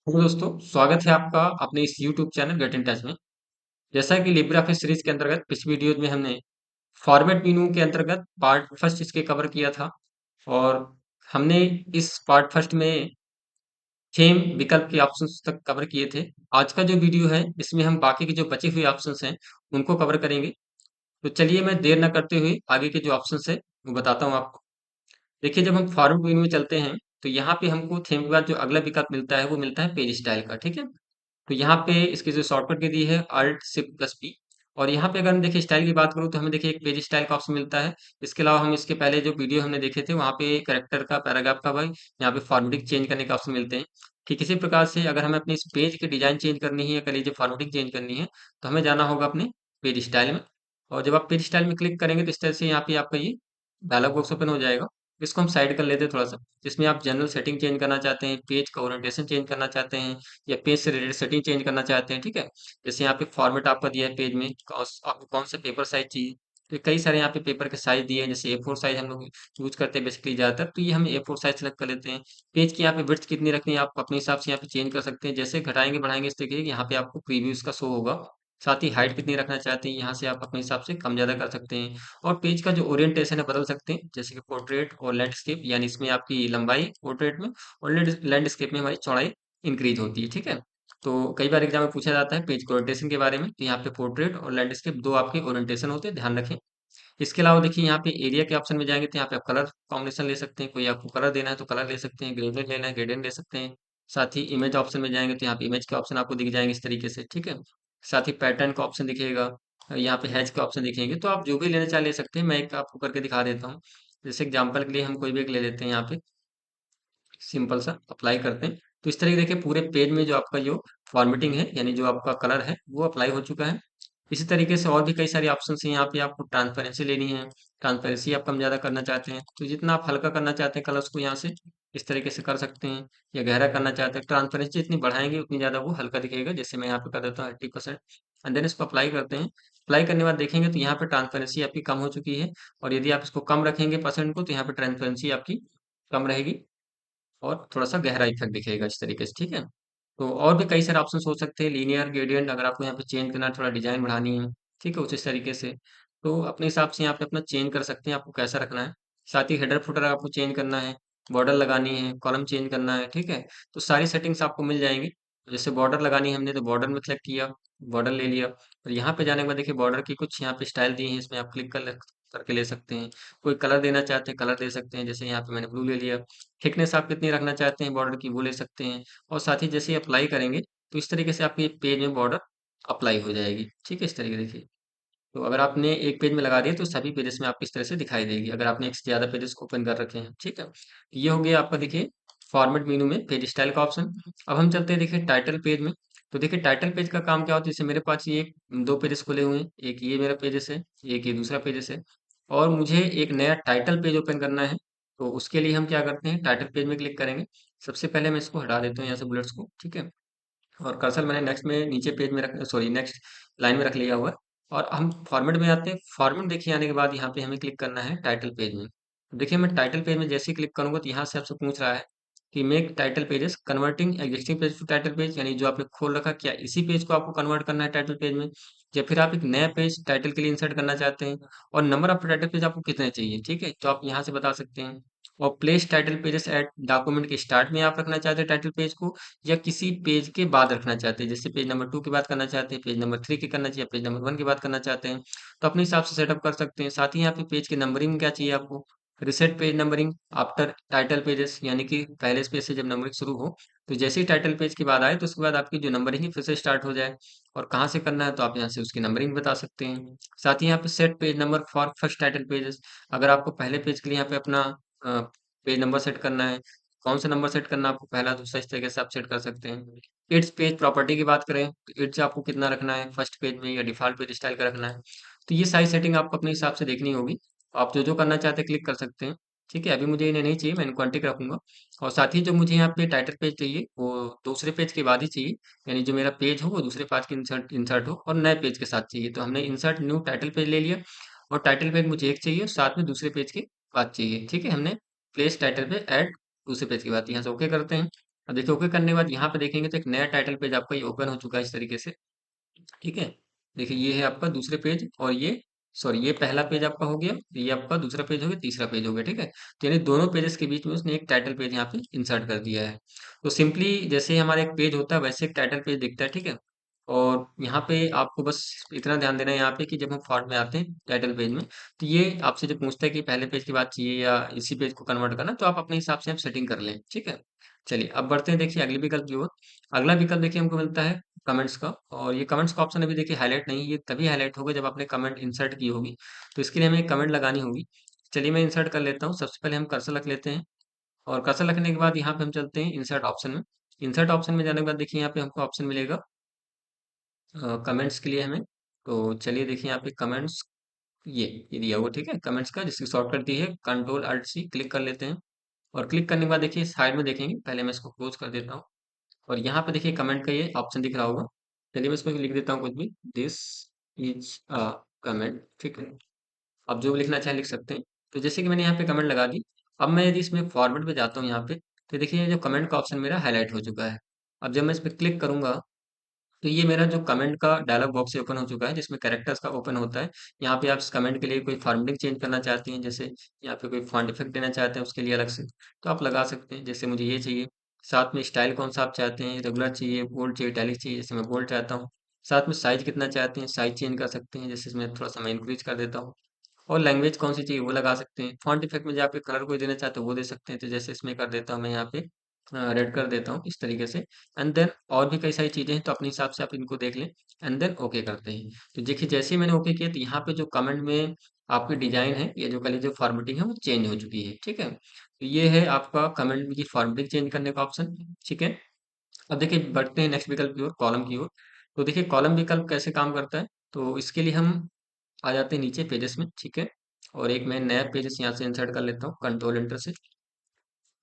Hello दोस्तों, स्वागत है आपका अपने इस YouTube channel get in touch में। जैसा कि लिब्रे ऑफिस सीरीज के अंतर्गत पिछली वीडियो में हमने फॉर्मेट मेनू के अंतर्गत पार्ट फर्स्ट इसके कवर किया था और हमने इस पार्ट फर्स्ट में थीम विकल्प के ऑप्शंस तक कवर किए थे। आज का जो वीडियो है इसमें हम बाकी के जो बचे हुए ऑप्शंस हैं उनको कवर करेंगे। तो चलिए मैं देर न करते हुए आगे के जो ऑप्शंस है वो बताता हूँ आपको। देखिए, जब हम फॉर्मेट मेनू में चलते हैं तो यहाँ पे हमको थीम के बाद जो अगला विकल्प मिलता है वो मिलता है पेज स्टाइल का। ठीक है, तो यहाँ पे इसकी जो शॉर्टकट की दी है अल्ट शिफ्ट प्लस पी। और यहाँ पे अगर हम देखिए स्टाइल की बात करूँ तो हमें देखिए एक पेज स्टाइल का ऑप्शन मिलता है। इसके अलावा हम इसके पहले जो वीडियो हमने देखे थे वहाँ पे करेक्टर का पैराग्राफ का भाई यहाँ पे फॉर्मेटिंग चेंज करने का ऑप्शन मिलते हैं। ठीक इसी प्रकार से अगर हमें अपनी इस पेज की डिजाइन चेंज करनी है या कह लीजिए फॉर्मेटिंग चेंज करनी है तो हमें जाना होगा अपने पेज स्टाइल में। और जब आप पेज स्टाइल में क्लिक करेंगे तो इस तरह से यहाँ पे आपका ये डायलॉग बॉक्स ओपन हो जाएगा। इसको हम साइड कर लेते हैं थोड़ा सा, जिसमें आप जनरल सेटिंग चेंज करना चाहते हैं, पेज का ओरिएंटेशन चेंज करना चाहते हैं या पेज से रिलेटेड सेटिंग चेंज करना चाहते हैं। ठीक है, जैसे यहाँ पे फॉर्मेट आपका दिया है पेज में आपको कौन सा पेपर साइज चाहिए। तो कई सारे यहाँ पे पेपर के साइज दिए हैं, जैसे A4 साइज हम लोग यूज करते हैं बेसिकली ज्यादातर, तो ये हम A4 साइज सेलेक्ट कर लेते हैं। पेज की यहाँ पे विड्थ कितनी रखनी है आप अपने हिसाब से यहाँ पे चेंज कर सकते हैं, जैसे घटाएंगे बढ़ाएंगे इस तरीके यहाँ पे आपको प्रीव्यू इसका शो होगा। साथ ही हाइट कितनी रखना चाहते हैं यहाँ से आप अपने हिसाब से कम ज्यादा कर सकते हैं। और पेज का जो ओरिएंटेशन है बदल सकते हैं, जैसे कि पोर्ट्रेट और लैंडस्केप, यानी इसमें आपकी लंबाई पोर्ट्रेट में और लैंडस्केप में हमारी चौड़ाई इंक्रीज होती है। ठीक है, तो कई बार एग्जाम में पूछा जाता है पेज के ओरिएंटेशन के बारे में, तो यहाँ पे पोर्ट्रेट और लैंडस्केप दो आपके ओरिएंटेशन होते हैं, ध्यान रखें। इसके अलावा देखिए यहाँ पे एरिया के ऑप्शन में जाएंगे तो यहाँ पे आप कलर कॉम्बिनेशन ले सकते हैं, कोई आपको कलर देना है तो कलर ले सकते हैं, ग्रेडियंट लेना है ग्रेडियंट ले सकते हैं। साथ ही इमेज ऑप्शन में जाएंगे तो यहाँ पे इमेज के ऑप्शन आपको दिख जाएंगे इस तरीके से। ठीक है, साथ ही पैटर्न का ऑप्शन दिखेगा, यहाँ पे हैच के ऑप्शन दिखेंगे, तो आप जो भी लेना चाहे ले सकते हैं। मैं एक आपको करके दिखा देता हूँ। जैसे एग्जाम्पल के लिए हम कोई भी एक ले लेते हैं, यहाँ पे सिंपल सा अप्लाई करते हैं तो इस तरीके देखिए पूरे पेज में जो आपका जो फॉर्मेटिंग है यानी जो आपका कलर है वो अप्लाई हो चुका है। इसी तरीके से और भी कई सारे ऑप्शन हैं। यहाँ पे आपको ट्रांसपेरेंसी लेनी है, ट्रांसपेरेंसी आप कम ज़्यादा करना चाहते हैं तो जितना आप हल्का करना चाहते हैं कलर्स को यहाँ से इस तरीके से कर सकते हैं, या गहरा करना चाहते हैं ट्रांसपेरेंसी जितनी बढ़ाएंगे उतनी ज़्यादा वो हल्का दिखेगा। जैसे मैं यहाँ पे कर देता हूँ 80%, एंड देन इसको अप्लाई करते हैं। अप्लाई करने के बाद देखेंगे तो यहाँ पे ट्रांसपेरेंसी आपकी कम हो चुकी है, और यदि आप इसको कम रखेंगे परसेंट को तो यहाँ पे ट्रांसपेरेंसी आपकी कम रहेगी और थोड़ा-सा गहरा इफ़ेक्ट दिखेगा इस तरीके से। ठीक है? तो और भी कई सारे ऑप्शंस हो सकते हैं, लीनियर, ग्रेडिएंट अगर आपको यहाँ पे चेंज करना है, थोड़ा डिज़ाइन बढ़ानी है, ठीक है? कुछ इस तरीके से, तो अपने हिसाब से यहाँ पे अपना चेंज कर सकते हैं, आपको कैसा रखना है। साथ ही हेडर फुटर आपको चेंज करना है, बॉर्डर लगानी है, कॉलम चेंज करना है, ठीक है? तो सारी सेटिंग्स आपको मिल जाएँगी। जैसे बॉर्डर लगानी है हमने तो बॉर्डर में क्लिक किया, बॉर्डर ले लिया और यहाँ पे जाने के बाद देखिए बॉर्डर की कुछ यहाँ पे स्टाइल दी है, इसमें आप क्लिक करके ले सकते हैं। कोई कलर देना चाहते हैं, कलर दे सकते हैं, जैसे यहाँ पे मैंने ब्लू ले लिया। थिकनेस आप कितनी रखना चाहते हैं बॉर्डर की वो ले सकते हैं। और साथ ही जैसे ही अप्लाई करेंगे तो इस तरीके से आपके पेज में बॉर्डर अप्लाई हो जाएगी। ठीक है, इस तरीके देखिए। तो अगर आपने एक पेज में लगा दिया तो सभी पेजेस में आपको इस तरह से दिखाई देगी, अगर आपने एक से ज़्यादा पेजेस ओपन कर रखे हैं। ठीक है, ये हो गया आपका देखिए फॉर्मेट मेनू में पेज स्टाइल का ऑप्शन। अब हम चलते हैं देखिए टाइटल पेज में। तो देखिए टाइटल पेज का काम क्या होता है, जैसे मेरे पास ये दो पेजेस खुले हुए हैं, एक ये मेरा पेजेस है, एक ये दूसरा पेजेस है, और मुझे एक नया टाइटल पेज ओपन करना है। तो उसके लिए हम क्या करते हैं, टाइटल पेज में क्लिक करेंगे। सबसे पहले मैं इसको हटा देता हूँ यहाँ से बुलेट्स को। ठीक है, और कर्सर मैंने नेक्स्ट में नीचे पेज में रख सॉरी नेक्स्ट लाइन में रख लिया हुआ है। और हम फॉर्मेट में आते हैं। फॉर्मेट देखिए आने के बाद यहाँ पे हमें क्लिक करना है टाइटल पेज में। देखिए मैं टाइटल पेज में जैसे ही क्लिक करूंगा तो यहाँ से आपसे पूछ रहा है कि make title pages converting existing page to title page, यानी जो आपने खोल रखा क्या इसी पेज को आपको कन्वर्ट करना है टाइटल पेज में, या फिर आप एक नया पेज टाइटल के लिए इंसर्ट करना चाहते हैं। और नंबर ऑफ टाइटल पेज आपको कितने चाहिए, ठीक है, तो आप यहाँ से बता सकते हैं। और place title pages at document के स्टार्ट में आप रखना चाहते हैं टाइटल पेज को, या किसी पेज के बाद रखना चाहते हैं, जैसे पेज नंबर 2 की बात करना चाहते हैं, पेज नंबर 3 की करना चाहिए, पेज नंबर 1 की बात करना चाहते हैं, तो अपने हिसाब से सेटअप कर सकते हैं। साथ ही यहाँ पे पेज की नंबरिंग क्या चाहिए आपको, reset page numbering after title pages, यानी कि पहले पेज से जब नंबरिंग शुरू हो तो जैसे ही टाइटल पेज के बाद आए तो उसके बाद आपकी जो नंबरिंग है फिर से स्टार्ट हो जाए। और कहाँ से करना है तो आप यहाँ से उसकी नंबरिंग बता सकते हैं। साथ ही यहाँ पे set page number for first title pages, अगर आपको पहले पेज के लिए यहाँ पे अपना पेज नंबर सेट करना है, कौन सा नंबर सेट करना है आपको, पहला दूसरा इस तरीके से आप सेट कर सकते हैं। इट्स पेज प्रॉपर्टी की बात करें तो इट्स आपको कितना रखना है फर्स्ट पेज में, या डिफॉल्ट पेज स्टाइल का रखना है, तो ये सारी सेटिंग आपको अपने हिसाब से देखनी होगी। आप जो जो करना चाहते हैं क्लिक कर सकते हैं। ठीक है, अभी मुझे इन्हें नहीं चाहिए, मैं इनको अनटिक रखूंगा। और साथ ही जो मुझे यहाँ पे टाइटल पेज चाहिए वो दूसरे पेज के बाद ही चाहिए, यानी जो मेरा पेज हो वो दूसरे पेज के इंसर्ट इंसर्ट हो और नए पेज के साथ चाहिए। तो हमने इंसर्ट न्यू टाइटल पेज ले लिया, और टाइटल पेज मुझे एक चाहिए साथ में दूसरे पेज के बाद चाहिए। ठीक है, हमने प्लेस टाइटल पे ऐड दूसरे पेज की बात यहाँ से ओके करते हैं। अब देखिए ओके करने के बाद यहाँ पे देखेंगे तो एक नया टाइटल पेज आपका ये ओपन हो चुका है इस तरीके से। ठीक है। देखिए ये है आपका दूसरे पेज और ये सॉरी ये पहला पेज आपका हो गया, ये आपका दूसरा पेज हो गया, तीसरा पेज हो गया। ठीक है, तो यानी दोनों पेजेस के बीच में उसने एक टाइटल पेज यहाँ पे इंसर्ट कर दिया है। तो सिंपली जैसे ही हमारा एक पेज होता है वैसे एक टाइटल पेज दिखता है। ठीक है, और यहाँ पे आपको बस इतना ध्यान देना है यहाँ पे कि जब हम फॉर्म में आते हैं टाइटल पेज में, तो ये आपसे जो पूछता है कि पहले पेज की बात चाहिए या इसी पेज को कन्वर्ट करना, तो आप अपने हिसाब से आप सेटिंग कर लें। ठीक है, चलिए अब बढ़ते हैं देखिए अगले विकल्प की ओर। अगला विकल्प देखिए हमको मिलता है कमेंट्स का, और ये कमेंट्स का ऑप्शन अभी देखिए हाईलाइट नहीं है, ये तभी हाईलाइट होगा जब आपने कमेंट इंसर्ट की होगी। तो इसके लिए हमें एक कमेंट लगानी होगी। चलिए मैं इंसर्ट कर लेता हूँ। सबसे पहले हम कर्सर रख लेते हैं, और कर्सर रखने के बाद यहाँ पे हम चलते हैं इंसर्ट ऑप्शन में। इंसर्ट ऑप्शन में जाने के बाद देखिए यहाँ पे हमको ऑप्शन मिलेगा कमेंट्स के लिए हमें। तो चलिए देखिए यहाँ पे कमेंट्स, ये दिया हुआ। ठीक है, कमेंट्स का जिसकी शॉर्टकट दी है कंट्रोल अल्ट सी, क्लिक कर लेते हैं। और क्लिक करने के बाद देखिए साइड में देखेंगे, पहले मैं इसको क्लोज कर देता हूँ। और यहाँ पे देखिए कमेंट का ये ऑप्शन दिख रहा होगा। चलिए मैं इसमें लिख देता हूँ कुछ भी, दिस इज अ कमेंट। ठीक है, आप जो भी लिखना चाहें लिख सकते हैं। तो जैसे कि मैंने यहाँ पे कमेंट लगा दी, अब मैं यदि इसमें फॉरवर्ड पे जाता हूँ यहाँ पे, तो देखिए ये जो कमेंट का ऑप्शन मेरा हाईलाइट हो चुका है। अब जब मैं इस पे क्लिक करूंगा, तो ये मेरा जो कमेंट का डायलॉग बॉक्स ओपन हो चुका है जिसमें कैरेक्टर्स का ओपन होता है। यहाँ पे आप इस कमेंट के लिए कोई फॉर्मेटिंग चेंज करना चाहते हैं, जैसे यहाँ पे कोई फॉन्ट इफेक्ट देना चाहते हैं उसके लिए अलग से, तो आप लगा सकते हैं। जैसे मुझे ये चाहिए। साथ में स्टाइल कौन सा आप चाहते हैं, रेगुलर चाहिए, बोल्ड चाहिए, इटैलिक चाहिए, जैसे मैं बोल्ड चाहता हूँ। साथ में साइज कितना चाहते हैं, साइज चेंज कर सकते हैं, जैसे इसमें थोड़ा सा मैं इंक्रीज कर देता हूँ। और लैंग्वेज कौन सी चाहिए वो लगा सकते हैं। फॉन्ट इफेक्ट में जो आप कलर कोई देना चाहते हो वो दे सकते हैं, तो जैसे इसमें कर देता हूँ मैं यहाँ पे रेड कर देता हूँ इस तरीके से। एंड देन और भी कई सारी चीजें हैं, तो अपने हिसाब से आप इनको देख लें। एंड देन ओके करते हैं। तो देखिए जैसे ही मैंने ओके किया, तो यहाँ पे जो कमेंट में आपकी डिजाइन है, ये जो कली जो फॉर्मेटिंग है वो चेंज हो चुकी है। ठीक है, तो ये है आपका कमेंट की फॉर्मेटिंग चेंज करने का ऑप्शन। ठीक है, अब देखिए बढ़ते हैं नेक्स्ट विकल्प की ओर, कॉलम की ओर। तो देखिए कॉलम विकल्प कैसे काम करता है, तो इसके लिए हम आ जाते हैं नीचे पेजेस में। ठीक है, और एक मैं नया पेजेस यहाँ से इंसर्ट कर लेता हूँ कंट्रोल एंटर से,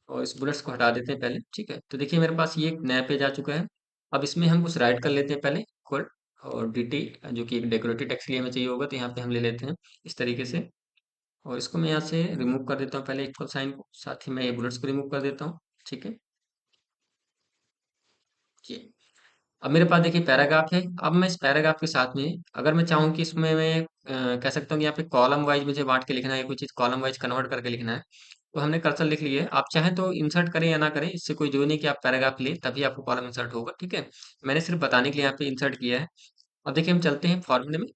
और इस बुलेट्स को हटा देते हैं पहले। ठीक है, तो देखिए मेरे पास ये एक नया पेज आ चुका है। अब इसमें हम कुछ राइट कर लेते हैं पहले इक्वल और dt, जो कि एक डेकोरेटिव टेक्स्ट के लिए हमें चाहिए होगा, तो यहाँ पे हम ले लेते हैं इस तरीके से। और इसको मैं यहाँ से रिमूव कर देता हूँ पहले इक्वल साइन को, साथ ही मैं ये बुलेट्स को रिमूव कर देता हूँ। ठीक है, ये अब मेरे पास देखिए पैराग्राफ है। अब मैं इस पैराग्राफ के साथ में अगर मैं चाहूँ कि इसमें मैं कह सकता हूँ कि यहाँ पे कॉलम वाइज मुझे बांट के लिखना है, कोई चीज़ कॉलम वाइज कन्वर्ट करके लिखना है, तो हमने कर्सर लिख लिया है। आप चाहें तो इंसर्ट करें या ना करें, इससे कोई जो नहीं कि आप पैराग्राफ लें तभी आपको कॉलम इंसर्ट होगा। ठीक है, मैंने सिर्फ बताने के लिए यहाँ पे इंसर्ट किया है। अब देखिए हम चलते हैं फॉर्मेट में।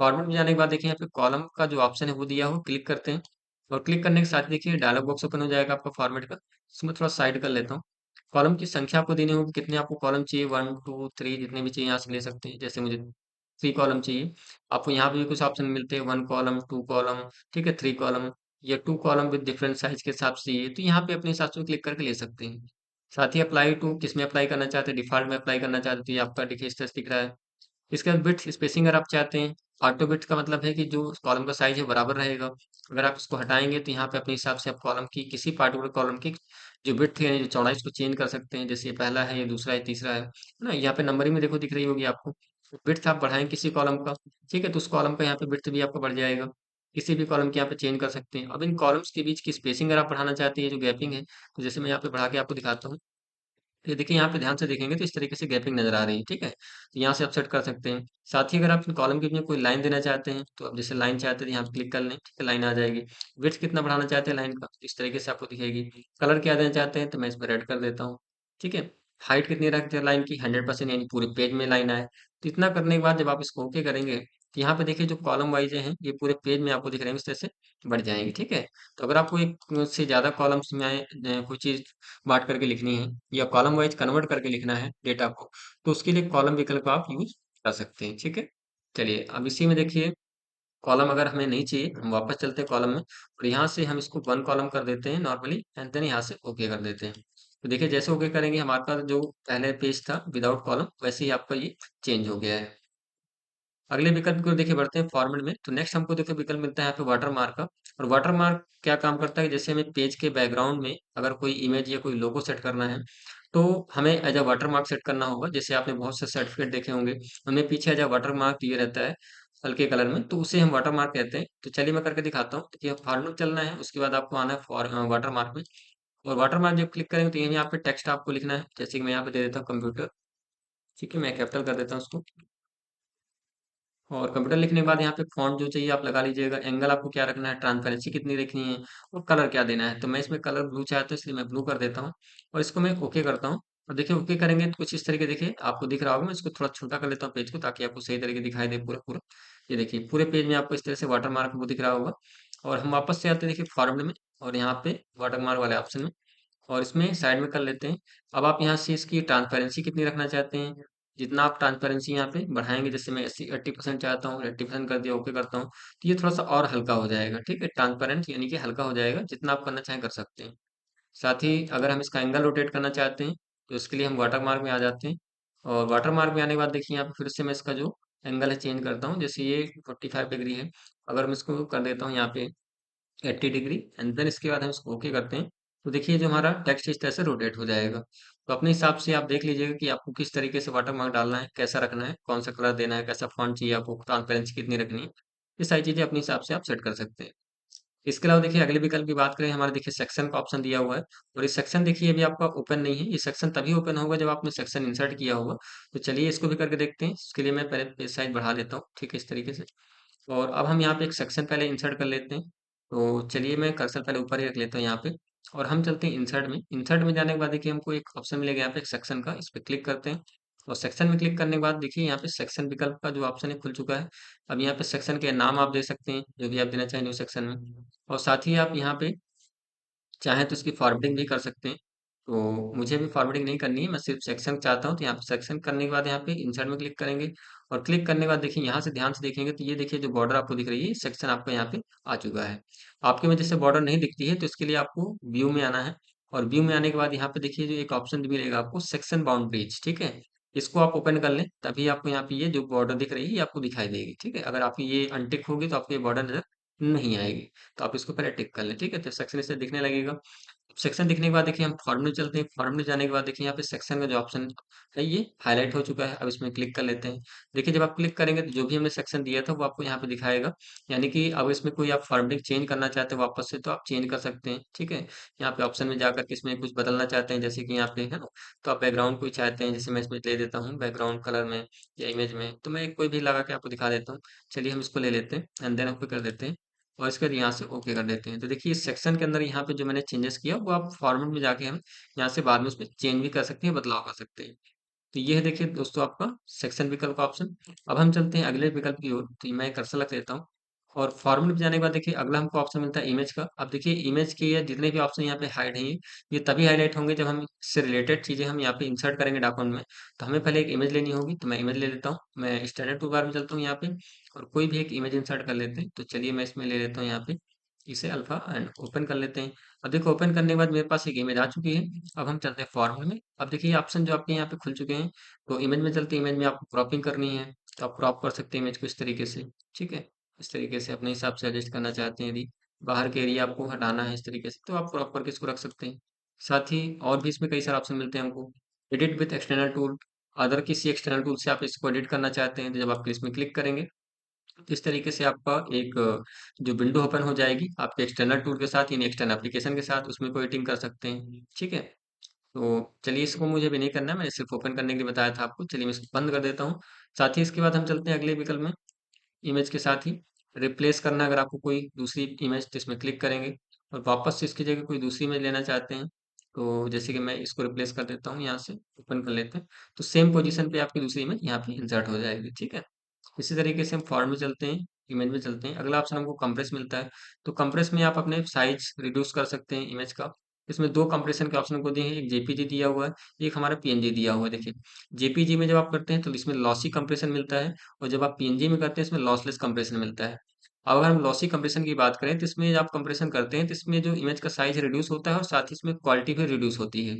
फॉर्मेट में जाने के बाद देखिए यहाँ पे कॉलम का जो ऑप्शन है वो दिया हुआ, क्लिक करते हैं। और क्लिक करने के साथ देखिए डायलॉग बॉक्स ओपन हो जाएगा आपका फॉर्मेट का। इसमें थोड़ा साइड कर लेता हूँ। कॉलम की संख्या आपको देनी होगी, कितने आपको कॉलम चाहिए, 1 2 3 जितने भी चाहिए यहाँ से ले सकते हैं। जैसे मुझे 3 कॉलम चाहिए, आपको यहाँ पे भी कुछ ऑप्शन मिलते हैं, 1 कॉलम, 2 कॉलम, ठीक है, 3 कॉलम, या 2 कॉलम विद डिफरेंट साइज के हिसाब से चाहिए, तो यहाँ पे अपने हिसाब से क्लिक करके ले सकते हैं। साथ ही अप्लाई टू किस में अप्लाई करना चाहते हैं, डिफॉल्ट में अप्लाई करना चाहते हैं, तो ये आपका देखिए स्टेटस दिख रहा है। इसके बाद बिट्स स्पेसिंग अगर आप चाहते हैं, ऑटो बिट्स का मतलब है कि जो कॉलम का साइज है बराबर रहेगा। अगर आप इसको हटाएंगे तो यहाँ पे अपने हिसाब से आप कॉलम की किसी पार्टिकुलर कॉलम की जो बिट है, जो चौड़ाई, इसको चेंज कर सकते हैं। जैसे ये पहला है, ये दूसरा है, तीसरा है ना, यहाँ पे नंबरिंग में देखो दिख रही होगी आपको। बिट्स आप बढ़ाएं किसी कॉलम का, ठीक है, तो उस कॉलम का यहाँ पे बिट्स भी आपका बढ़ जाएगा। किसी भी कॉलम के यहाँ पे चेंज कर सकते हैं। अब इन कॉलम्स के बीच की स्पेसिंग अगर आप बढ़ाना चाहते हैं, जो गैपिंग है, तो जैसे मैं यहाँ पे बढ़ा के आपको दिखाता हूँ। ये देखिए यहाँ पे ध्यान से देखेंगे तो इस तरीके से गैपिंग नजर आ रही है। ठीक है, तो यहाँ से आप सेट कर सकते हैं। साथ ही अगर आप कॉलम के बीच में कोई लाइन देना चाहते हैं, तो आप जैसे लाइन चाहते हैं यहाँ पे क्लिक कर लें, ठीक है, लाइन आ जाएगी। विड्थ कितना बढ़ाना चाहते हैं लाइन का, तो इस तरीके से आपको दिखेगी। कलर क्या देना चाहते हैं, तो मैं इसमें रेड कर देता हूँ। ठीक है, हाइट कितनी रखते हैं लाइन की, 100%, यानी पूरे पेज में लाइन आए। तो इतना करने के बाद जब आप इसको ओके करेंगे, तो यहाँ पे देखिए जो कॉलम वाइज हैं ये पूरे पेज में आपको दिख रहे हैं, इस तरह से बढ़ जाएंगे। ठीक है, तो अगर आपको एक से ज्यादा कॉलम्स में कोई चीज बांट करके लिखनी है या कॉलम वाइज कन्वर्ट करके लिखना है डेटा को, तो उसके लिए कॉलम विकल्प आप यूज कर सकते हैं। ठीक है, चलिए अब इसी में देखिए कॉलम अगर हमें नहीं चाहिए, हम वापस चलते हैं कॉलम में, और यहाँ से हम इसको 1 कॉलम कर देते हैं नॉर्मली, एंड देन यहाँ से ओके कर देते हैं। तो देखिए जैसे ओके करेंगे, हमारे पास जो पहले पेज था विदाउट कॉलम, वैसे ही आपका ये चेंज हो गया है। अगले विकल्प को देखिए बढ़ते हैं फॉर्मेट में। तो नेक्स्ट हमको देखिए विकल्प मिलता है यहाँ पे वाटर मार्क का। और वाटर मार्क क्या काम करता है, जैसे हमें पेज के बैकग्राउंड में अगर कोई इमेज या कोई लोगो सेट करना है, तो हमें as a watermark set करना होगा। जैसे आपने बहुत से सर्टिफिकेट देखे होंगे, उनमें पीछे एज अ वाटर मार्क दिए रहता है हल्के कलर में, तो उसे हम वाटर मार्क कहते हैं। तो चलिए मैं करके दिखाता हूँ। देखिए फॉर्मेट चलना है, उसके बाद आपको आना है वाटर मार्क में। और वाटरमार्क जब क्लिक करेंगे तो ये यहाँ पे टेक्स्ट आपको लिखना है, जैसे कि मैं यहाँ पे दे देता हूँ कंप्यूटर। ठीक है, मैं कैपिटल कर देता हूँ उसको। और कंप्यूटर लिखने के बाद यहाँ पे फॉन्ट जो चाहिए आप लगा लीजिएगा। एंगल आपको क्या रखना है, ट्रांसपेरेंसी कितनी रखनी है, और कलर क्या देना है। तो मैं इसमें कलर ब्लू चाहता हूँ, इसलिए मैं ब्लू कर देता हूँ। और इसको मैं ओके करता हूँ। और देखिए ओके करेंगे तो कुछ इस तरीके देखिए आपको दिख रहा होगा। मैं इसको थोड़ा छोटा कर लेता हूँ पेज को, ताकि आपको सही तरीके दिखाई दे पूरा पूरा। ये देखिए पूरे पेज में आपको इस तरह से वाटर मार्क वो दिख रहा होगा। और हम वापस से आते हैं देखिए फॉर्मेट में, और यहाँ पे वाटर मार्क वाले ऑप्शन में, और इसमें साइड में कर लेते हैं। अब आप यहाँ से इसकी ट्रांसपेरेंसी कितनी रखना चाहते हैं। जितना आप ट्रांसपेरेंसी यहाँ पे बढ़ाएंगे, जैसे मैं 80% चाहता हूँ, 80% कर दिया, ओके करता हूँ, तो ये थोड़ा सा और हल्का हो जाएगा। ठीक है, ट्रांसपेरेंट यानी कि हल्का हो जाएगा। जितना आप करना चाहें कर सकते हैं। साथ ही अगर हम इसका एंगल रोटेट करना चाहते हैं, तो इसके लिए हम वाटर मार्क में आ जाते हैं। और वाटर मार्क में आने के बाद देखिए यहाँ पे फिर से मैं इसका जो एंगल है चेंज करता हूँ। जैसे ये 45 डिग्री है, अगर मैं इसको कर देता हूँ यहाँ पे 80 डिग्री, एंड देन इसके बाद हम इसको ओके करते हैं, तो देखिए जो हमारा टेक्स्ट इस तरह से रोटेट हो जाएगा। तो अपने हिसाब से आप देख लीजिएगा कि आपको किस तरीके से वाटर मार्क डालना है, कैसा रखना है, कौन सा कलर देना है, कैसा फॉन्ट चाहिए आपको, ट्रांसपेरेंसी कितनी रखनी है। ये सारी चीजें अपने हिसाब से आप सेट कर सकते हैं। इसके अलावा देखिए अगले विकल्प की बात करें, हमारे देखिए सेक्शन का ऑप्शन दिया हुआ है। और ये सेक्शन देखिए अभी आपका ओपन नहीं है। ये सेक्शन तभी ओपन होगा जब आपने सेक्शन इंसर्ट किया होगा। तो चलिए इसको भी करके देखते हैं। इसके लिए मैं पहले पेज साइज बढ़ा लेता हूँ, ठीक है, इस तरीके से। और अब हम यहाँ पे एक सेक्शन पहले इंसर्ट कर लेते हैं। तो चलिए मैं कर्सर पहले ऊपर ही रख लेता हूँ यहाँ पे। और हम चलते हैं इंसर्ट में। इंसर्ट में जाने के बाद देखिए हमको एक ऑप्शन मिलेगा यहाँ पे एक सेक्शन का, इस पे क्लिक करते हैं। और सेक्शन में क्लिक करने के बाद देखिए यहाँ पे सेक्शन विकल्प का जो ऑप्शन है खुल चुका है। अब यहाँ पे सेक्शन के नाम आप दे सकते हैं, जो भी आप देना चाहें न्यू सेक्शन में। और साथ ही आप यहाँ पे चाहें तो इसकी फॉरवर्डिंग भी कर सकते हैं। तो मुझे भी फॉरवर्डिंग नहीं करनी है, मैं सिर्फ सेक्शन चाहता हूँ। तो यहाँ पे सेक्शन करने के बाद यहाँ पे इंसर्ट में क्लिक करेंगे। और क्लिक करने के बाद देखिए यहाँ से ध्यान से देखेंगे तो ये देखिए जो बॉर्डर आपको दिख रही है, सेक्शन आपका यहाँ पे आ चुका है। आपके में जैसे बॉर्डर नहीं दिखती है, तो इसके लिए आपको व्यू में आना है। और व्यू में आने के बाद यहाँ पे देखिए जो एक ऑप्शन मिलेगा आपको, सेक्शन बाउंड्रीज, ठीक है। इसको आप ओपन कर लें, तभी आपको यहाँ पे ये जो बॉर्डर दिख रही है ये आपको दिखाई देगी। ठीक है, अगर आपकी ये अनटिक होगी तो आपको ये बॉर्डर नजर नहीं आएगी। तो आप इसको पहले टिक कर लें, ठीक है, तो सेक्शन इससे दिखने लगेगा। सेक्शन दिखने के बाद देखिए हम फॉर्म में चलते हैं। फॉर्म में जाने के बाद देखिए यहाँ पे सेक्शन का जो ऑप्शन है ये हाईलाइट हो चुका है। अब इसमें क्लिक कर लेते हैं। देखिए जब आप क्लिक करेंगे तो जो भी हमने सेक्शन दिया था वो आपको यहाँ पे दिखाएगा। यानी कि अब इसमें कोई आप फॉर्मेटिंग चेंज करना चाहते हैं वापस से, तो आप चेंज कर सकते हैं। ठीक है, यहाँ पे ऑप्शन में जाकर के इसमें कुछ बदलना चाहते हैं, जैसे कि यहाँ पे है ना, तो आप बैकग्राउंड कोई चाहते हैं, जैसे मैं इसमें ले देता हूँ बैकग्राउंड कलर में या इमेज में, तो मैं कोई भी लगा के आपको दिखा देता हूँ। चलिए हम इसको ले लेते हैं, एंड देन ओके कर देते हैं। और इसके बाद यहाँ से ओके कर देते हैं। तो देखिए इस सेक्शन के अंदर यहाँ पे जो मैंने चेंजेस किया वो आप फॉर्मेट में जाके हम यहाँ से बाद में उसमें चेंज भी कर सकते हैं, बदलाव कर सकते हैं। तो ये है देखिए दोस्तों आपका सेक्शन विकल्प का ऑप्शन। अब हम चलते हैं अगले विकल्प की ओर। तो मैं कर्सर रख देता हूँ। और फॉर्मेट में जाने के बाद देखिए अगला हमको ऑप्शन मिलता है इमेज का। अब देखिए इमेज के या जितने भी ऑप्शन यहाँ पे हाइड हैं, ये तभी हाईलाइट होंगे जब हम इससे रिलेटेड चीजें हम यहाँ पे इंसर्ट करेंगे डॉक्यूमेंट में। तो हमें पहले एक इमेज लेनी होगी, तो मैं इमेज ले लेता हूँ। मैं स्टैंडर्ड टूल बार में चलता हूँ यहाँ पे, और कोई भी एक इमेज इंसर्ट कर लेते हैं। तो चलिए मैं इसमें ले लेता हूँ यहाँ पे इसे अल्फा, एंड ओपन कर लेते हैं। अब देखो ओपन करने के बाद मेरे पास एक इमेज आ चुकी है। अब हम चलते हैं फॉर्मूले में। अब देखिए ऑप्शन जो आपके यहाँ पे खुल चुके हैं। तो इमेज में चलते हैं। इमेज में आपको क्रॉपिंग करनी है, तो आप क्रॉप कर सकते हैं इमेज को इस तरीके से। ठीक है, इस तरीके से अपने हिसाब से एडजस्ट करना चाहते हैं। यदि बाहर के एरिया आपको हटाना है इस तरीके से, तो आप क्रॉप करके इसको रख सकते हैं। साथ ही और भी इसमें कई सारे ऑप्शन मिलते हैं हमको। Edit with external tool, other किसी एक्सटर्नल टूल से आप इसको एडिट करना चाहते हैं, तो जब आप इसमें क्लिक करेंगे तो इस तरीके से आपका एक जो विंडो ओपन हो जाएगी आपके एक्सटर्नल टूल के साथ, यानी एक्सटर्नल एप्लीकेशन के साथ, उसमें कोई एडिटिंग कर सकते हैं। ठीक है, तो चलिए इसको मुझे भी नहीं करना है, मैंने सिर्फ ओपन करने के लिए बताया था आपको। चलिए मैं इसको बंद कर देता हूँ। साथ ही इसके बाद हम चलते हैं अगले विकल्प में, इमेज के साथ ही रिप्लेस करना। अगर आपको कोई दूसरी इमेज, तो इसमें क्लिक करेंगे और वापस से इसकी जगह कोई दूसरी इमेज लेना चाहते हैं, तो जैसे कि मैं इसको रिप्लेस कर देता हूँ, यहाँ से ओपन कर लेते हैं। तो सेम पोजीशन पे आपकी दूसरी इमेज यहाँ पे इंसर्ट हो जाएगी। ठीक है, इसी तरीके से हम फॉर्म में चलते हैं, इमेज में चलते हैं। अगला ऑप्शन हमको कंप्रेस मिलता है। तो कंप्रेस में आप अपने साइज रिड्यूस कर सकते हैं इमेज का। इसमें दो कंप्रेशन के ऑप्शन को दिए हैं, एक जेपीजी दिया हुआ है, एक हमारा पीएनजी दिया हुआ है। देखिए जेपीजी में जब आप करते हैं तो इसमें लॉसी कंप्रेशन मिलता है, और जब आप पीएनजी में करते हैं इसमें लॉसलेस कंप्रेशन मिलता है। अब अगर हम लॉसी कंप्रेशन की बात करें, तो इसमें जब आप कंप्रेशन करते हैं तो इसमें जो इमेज का साइज रिड्यूस होता है, और साथ ही इसमें क्वालिटी भी रिड्यूस होती है।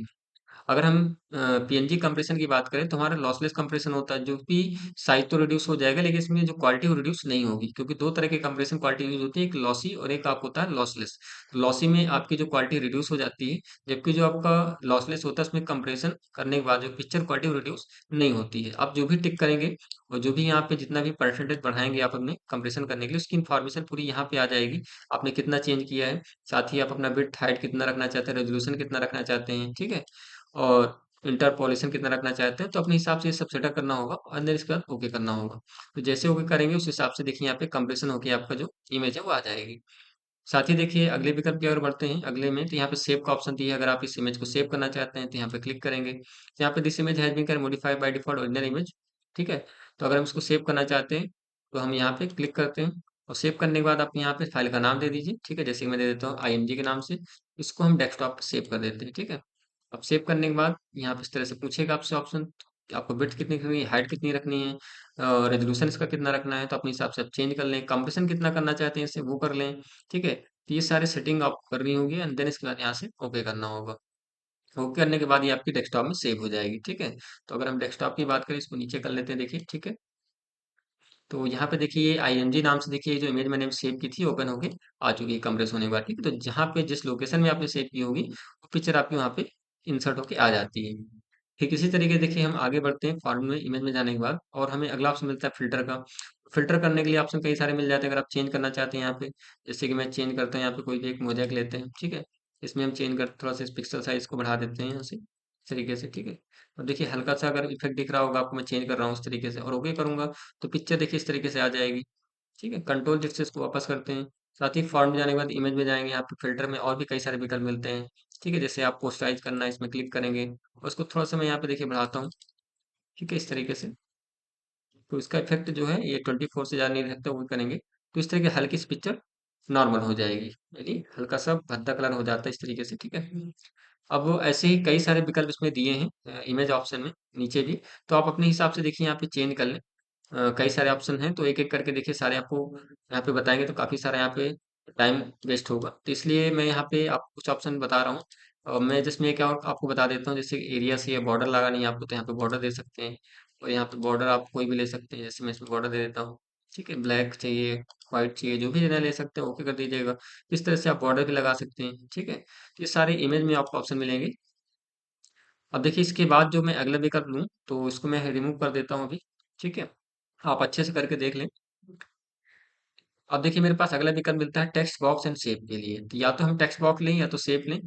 अगर हम पीएनजी कंप्रेशन की बात करें तो हमारा लॉसलेस कंप्रेशन होता है, जो भी साइज तो रिड्यूस हो जाएगा लेकिन इसमें जो क्वालिटी वो रिड्यूस नहीं होगी, क्योंकि दो तरह के कंप्रेशन क्वालिटी यूज होती है, एक लॉसी और एक आप होता है लॉसलेस। लॉसी में आपकी जो क्वालिटी रिड्यूस हो जाती है, जबकि जो आपका लॉसलेस होता है उसमें कंप्रेशन करने के बाद जो पिक्चर क्वालिटी वो रिड्यूस नहीं होती है। आप जो भी टिक करेंगे और जो भी यहाँ पे जितना भी परसेंटेज बढ़ाएंगे आप अपने कंप्रेशन करने के लिए, उसकी इन्फॉर्मेशन पूरी यहाँ पे आ जाएगी। आपने कितना चेंज किया है, साथ ही आप अपना बिट हाइट कितना रखना चाहते हैं, रेजोल्यूशन कितना रखना चाहते हैं, ठीक है, और इंटरपोलेशन कितना रखना चाहते हैं, तो अपने हिसाब से ये सब सेटअप करना होगा और देन इसके बाद ओके करना होगा। तो जैसे ओके करेंगे उस हिसाब से देखिए यहाँ पे कंप्रेशन होके आपका जो इमेज है वो आ जाएगी। साथ ही देखिए अगले विकल्प की ओर बढ़ते हैं, अगले में तो यहाँ पे सेव का ऑप्शन दिया है। अगर आप इस इमेज को सेव करना चाहते हैं तो यहाँ पे क्लिक करेंगे, तो यहाँ पे this image has been modified by default original image, ठीक है। तो अगर हम इसको सेव करना चाहते हैं तो हम यहाँ पे क्लिक करते हैं, और सेव करने के बाद आप यहाँ पे फाइल का नाम दे दीजिए, ठीक है, जैसे कि मैं दे देता हूँ IMG के नाम से। इसको हम डेस्कटॉप पे सेव कर देते हैं, ठीक है। अब सेव करने के बाद यहाँ पे इस तरह से पूछेगा आपसे ऑप्शन, आपको विड्थ कितनी रखनी है, हाइट कितनी रखनी है, रेजोल्यूशन इसका कितना रखना है, तो अपने हिसाब से आप चेंज कर लें, कंप्रेशन कितना करना चाहते हैं इससे वो कर लें, ठीक है। तो ये सारे सेटिंग आपको करनी होगी एंड देन इसके बाद यहाँ से ओके करना होगा। ओके करने के बाद ये आपकी डेस्कटॉप में सेव हो जाएगी, ठीक है। तो अगर हम डेस्कटॉप की बात करें, इसको नीचे कर लेते हैं, देखिए, ठीक है। तो यहाँ पे देखिए ये IMG नाम से देखिए जो इमेज मैंने सेव की थी ओपन होके आ चुकी है कंप्रेस होने के बाद, ठीक है। तो जहाँ पे जिस लोकेशन में आपने सेव की होगी वो पिक्चर आपकी वहाँ पे इंसर्ट होके आ जाती है। ठीक इसी तरीके देखिए हम आगे बढ़ते हैं फॉर्म में, इमेज में जाने के बाद और हमें अगला ऑप्शन मिलता है फिल्टर का। फिल्टर करने के लिए ऑप्शन कई सारे मिल जाते हैं, अगर आप चेंज करना चाहते हैं यहाँ पे, जैसे कि मैं चेंज करता हूँ यहाँ पे कोई भी एक मोज़ेक लेते हैं, ठीक है। इसमें हम चेंज कर थोड़ा सा इस पिक्सल साइज को बढ़ा देते हैं यहाँ से इस तरीके से, ठीक है। और देखिए हल्का सा अगर इफेक्ट दिख रहा होगा आपको, मैं चेंज कर रहा हूँ इस तरीके से और ओके करूंगा तो पिक्चर देखिए इस तरीके से आ जाएगी, ठीक है। कंट्रोल जेड से इसको वापस करते हैं। साथ ही फॉर्म में जाने के बाद इमेज में जाएंगे, यहाँ पे फिल्टर में और भी कई सारे विकल्प मिलते हैं, ठीक है। जैसे आपको स्टाइल करना है, इसमें क्लिक करेंगे और उसको थोड़ा सा मैं यहाँ पे देखिए बढ़ाता हूँ, ठीक है, इस तरीके से। तो इसका इफेक्ट जो है ये 24 से ज़्यादा नहीं रखता, वो करेंगे तो इस तरह की हल्की सी पिक्चर नॉर्मल हो जाएगी, यानी हल्का सा भद्दा कलर हो जाता है इस तरीके से, ठीक है। अब वो ऐसे ही कई सारे विकल्प इसमें दिए हैं इमेज ऑप्शन में नीचे भी, तो आप अपने हिसाब से देखिए यहाँ पे चेंज कर लें। कई सारे ऑप्शन हैं तो एक एक करके देखिए सारे आपको यहाँ पे बताएंगे तो काफी सारा यहाँ पे टाइम वेस्ट होगा, तो इसलिए मैं यहाँ पे आपको कुछ ऑप्शन बता रहा हूँ। मैं जिसमें क्या और आपको बता देता हूँ, जैसे एरिया से या बॉर्डर लगानी है आपको तो यहाँ पे बॉर्डर दे सकते हैं, और यहाँ पे बॉर्डर आप कोई भी ले सकते हैं, जैसे मैं इसमें बॉर्डर दे देता हूँ, ठीक है। ब्लैक चाहिए, व्हाइट चाहिए, जो भी लेना ले सकते हैं, ओके कर दीजिएगा। इस तरह से आप बॉर्डर भी लगा सकते हैं, ठीक है। तो ये सारे इमेज में आपको ऑप्शन मिलेंगे। अब देखिए इसके बाद जो मैं अगला विकल्प लूँ तो इसको मैं रिमूव कर देता हूँ अभी, ठीक है। आप अच्छे से करके देख लें। अब देखिए मेरे पास अगला विकल्प मिलता है टेक्स्ट बॉक्स एंड शेप के लिए, तो या तो हम टेक्स्ट बॉक्स लें या तो शेप लें।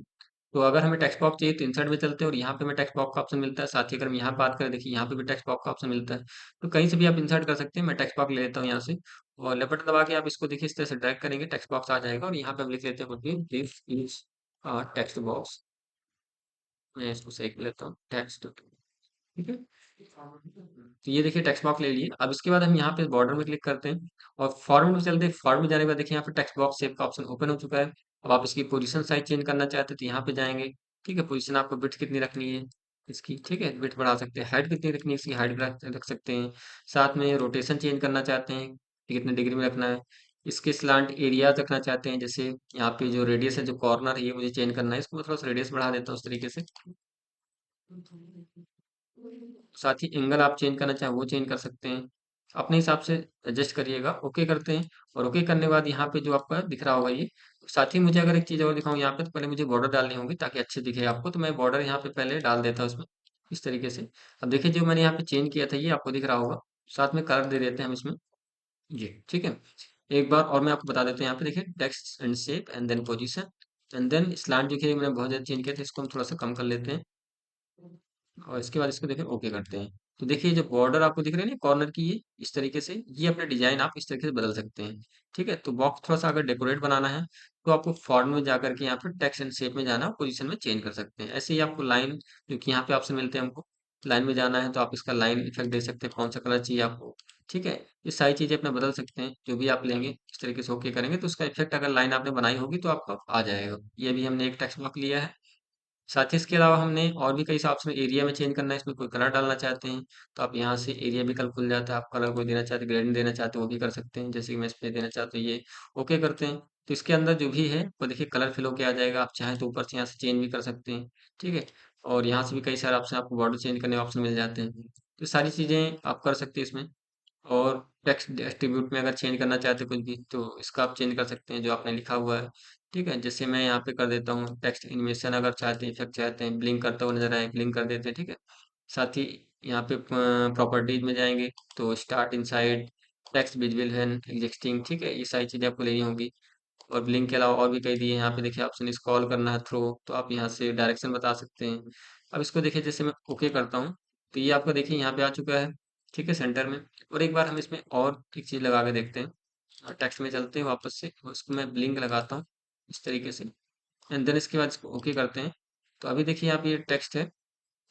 तो अगर हमें टेक्स्ट बॉक्स चाहिए तो इंसर्ट में चलते हैं और यहाँ पे हमें टेक्स्ट बॉक्स का ऑप्शन मिलता है। साथ ही अगर हम यहाँ बात करें, देखिए यहाँ पे भी टेक्स्ट बॉक्स का ऑप्शन मिलता है, तो कहीं से भी आप इंसर्ट कर सकते हैं। मैं टेक्स्ट बॉक्स ले लेता हूँ यहाँ से, और लेफ्ट बटन दबा के आप इसको देखिए इस तरह से ड्रैग करेंगे, टेक्स्ट बॉक्स आ जाएगा और यहाँ पे हम लिख लेते हैं कुछ भी, दिस इज टेक्स्ट बॉक्स। मैं इसको सही कर लेता हूँ, टेक्स्ट, ठीक है। तो ये देखिए टेक्स्ट बॉक्स ले लिए। अब इसके बाद हम यहाँ पे बॉर्डर में क्लिक करते हैं और फॉर्मेट में चलते हैं। फॉर्मेट में जाने के बाद देखिए यहाँ पे टेक्स्ट बॉक्स शेप का ऑप्शन ओपन हो चुका है। अब आप इसकी पोजीशन साइज चेंज करना चाहते हैं तो यहाँ पे जाएंगे, ठीक है। पोजीशन आपको विड्थ कितनी रखनी है इसकी, ठीक है, विड्थ बढ़ा सकते हैं। हाइट कितनी रखनी है इसकी, हाइट रख सकते हैं। साथ में रोटेशन चेंज करना चाहते हैं कि कितने डिग्री में रखना है। इसके स्लांट एरियाज रखना चाहते हैं, जैसे यहाँ पे जो रेडियस है, जो कॉर्नर है, ये मुझे चेंज करना है, इसको मैं थोड़ा सा रेडियस बढ़ा देता हूँ उस तरीके से। साथ ही एंगल आप चेंज करना चाहें वो चेंज कर सकते हैं, अपने हिसाब से एडजस्ट करिएगा। ओके करते हैं और ओके करने के बाद यहाँ पे जो आपका दिख रहा होगा ये, साथ ही मुझे अगर एक चीज़ और दिखाऊँ यहाँ पे, तो पहले मुझे बॉर्डर डालनी होगी ताकि अच्छे दिखे आपको, तो मैं बॉर्डर यहाँ पे पहले डाल देता हूँ इसमें इस तरीके से। अब देखिए जो मैंने यहाँ पे चेंज किया था ये आपको दिख रहा होगा। साथ में कलर दे देते हैं हम इसमें, जी, ठीक है। एक बार और मैं आपको बता देता हूँ, यहाँ पे देखिए text and shape and then position and then slant, जो कि मैंने बहुत ज़्यादा चेंज किया था, इसको हम थोड़ा सा कम कर लेते हैं और इसके बाद इसको देखिए ओके करते हैं। तो देखिए जो बॉर्डर आपको दिख रहे हैं ना कॉर्नर की, ये इस तरीके से, ये अपना डिजाइन आप इस तरीके से बदल सकते हैं, ठीक है। तो बॉक्स थोड़ा सा अगर डेकोरेट बनाना है तो आपको फॉर्म में जाकर के यहाँ पर टेक्स्ट एंड शेप में जाना, पोजीशन में चेंज कर सकते हैं। ऐसे ही आपको लाइन, जो कि यहाँ पे ऑप्शन मिलते हैं, हमको लाइन में जाना है तो आप इसका लाइन इफेक्ट दे सकते हैं, कौन सा कलर चाहिए आपको, ठीक है। ये सारी चीजें अपना बदल सकते हैं, जो भी आप लेंगे इस तरीके से ओके करेंगे तो उसका इफेक्ट अगर लाइन आपने बनाई होगी तो आपका आ जाएगा। ये भी हमने एक टेक्स्ट बॉक्स लिया है। साथ ही इसके अलावा हमने और भी कई ऑप्शन, एरिया में चेंज करना है, इसमें कोई कलर डालना चाहते हैं तो आप यहाँ से एरिया विकल्प खुल जाता है। आप कलर कोई देना चाहते हैं, ग्रेडियंट देना चाहते हैं वो भी कर सकते हैं, जैसे कि मैं इस पे देना चाहता हूँ ये, ओके करते हैं। तो इसके अंदर जो भी है वो देखिए कलर फिल होके आ जाएगा। आप चाहें तो ऊपर से यहाँ से चेंज भी कर सकते हैं, ठीक है। और यहाँ से भी कई सारे ऑप्शन, आपको बॉर्डर चेंज करने के ऑप्शन मिल जाते हैं। तो सारी चीज़ें आप कर सकते हैं इसमें। और टेक्स्ट एट्रीब्यूट में अगर चेंज करना चाहते हैं कुछ भी, तो इसका आप चेंज कर सकते हैं जो आपने लिखा हुआ है। ठीक है, जैसे मैं यहाँ पे कर देता हूँ टेक्स्ट एनिमेशन, अगर चाहते हैं इफेक्ट चाहते हैं ब्लिंक करता हुआ नजर आए, ब्लिंक कर देते हैं। ठीक है, साथ ही यहाँ पे प्रॉपर्टीज में जाएंगे तो स्टार्ट इनसाइड, टेक्स्ट विजुअल है, एग्जिस्टिंग। ठीक है, ये सारी चीज़ें आपको लेनी होंगी। और ब्लिंक के अलावा और भी कई दिए हैं। यहाँ पे देखिए ऑप्शन स्क्रॉल करना है थ्रो, तो आप यहाँ से डायरेक्शन बता सकते हैं। अब इसको देखिए, जैसे मैं ओके करता हूँ तो ये आपका देखिए यहाँ पे आ चुका है। ठीक है, सेंटर में। और एक बार हम इसमें और एक चीज़ लगा के देखते हैं। टेक्स्ट में चलते हैं वापस से, और इसको मैं ब्लिंक लगाता हूँ इस तरीके से। एंड देन इसके बाद इसको ओके करते हैं। तो अभी देखिए यहाँ पे ये टेक्स्ट है,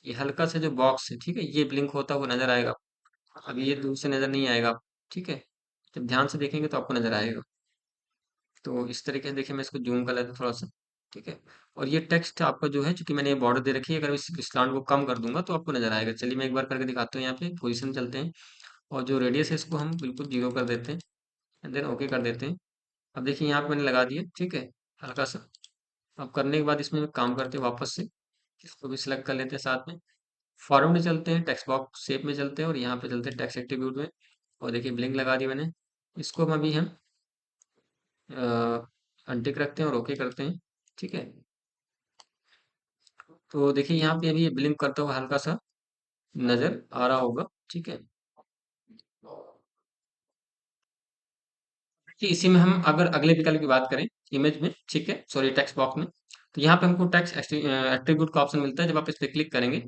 ये हल्का सा जो बॉक्स है, ठीक है, ये ब्लिंक होता हुआ नजर आएगा। अभी ये दूर से नजर नहीं आएगा। ठीक है, जब ध्यान से देखेंगे तो आपको नजर आएगा। तो इस तरीके से देखिए, मैं इसको जूम कर लेता हूँ थोड़ा सा। ठीक है, और ये टेक्स्ट आपका जो है, चूंकि मैंने ये बॉर्डर दे रखी है, अगर इस स्लांट को कम कर दूंगा तो आपको नजर आएगा। चलिए मैं एक बार करके दिखाता हूँ। यहाँ पे पोजीशन चलते हैं, और जो रेडियस है इसको हम बिल्कुल जीरो कर देते हैं। एंड देन ओके कर देते हैं। अब देखिए यहाँ पे मैंने लगा दिया। ठीक है, हल्का सा। अब करने के बाद इसमें काम करते हैं वापस से, इसको भी सिलेक्ट कर लेते हैं साथ में। फॉर्म में चलते हैं, टेक्स्ट बॉक्स शेप में चलते हैं, और यहाँ पे चलते हैं टेक्स्ट एट्रीब्यूट में। और देखिए ब्लिंक लगा दी मैंने। इसको हम अभी हम अनटिक रखते हैं और ओके करते हैं। ठीक है, तो देखिए यहाँ पे अभी ये ब्लिंक करता हुआ हल्का सा नजर आ रहा होगा। ठीक है, कि इसी में हम अगर अगले विकल्प की बात करें, इमेज में, ठीक है, सॉरी टेक्स्ट बॉक्स में, तो यहाँ पे हमको टेक्स्ट एट्रीब्यूट का ऑप्शन मिलता है। जब आप इस पे क्लिक करेंगे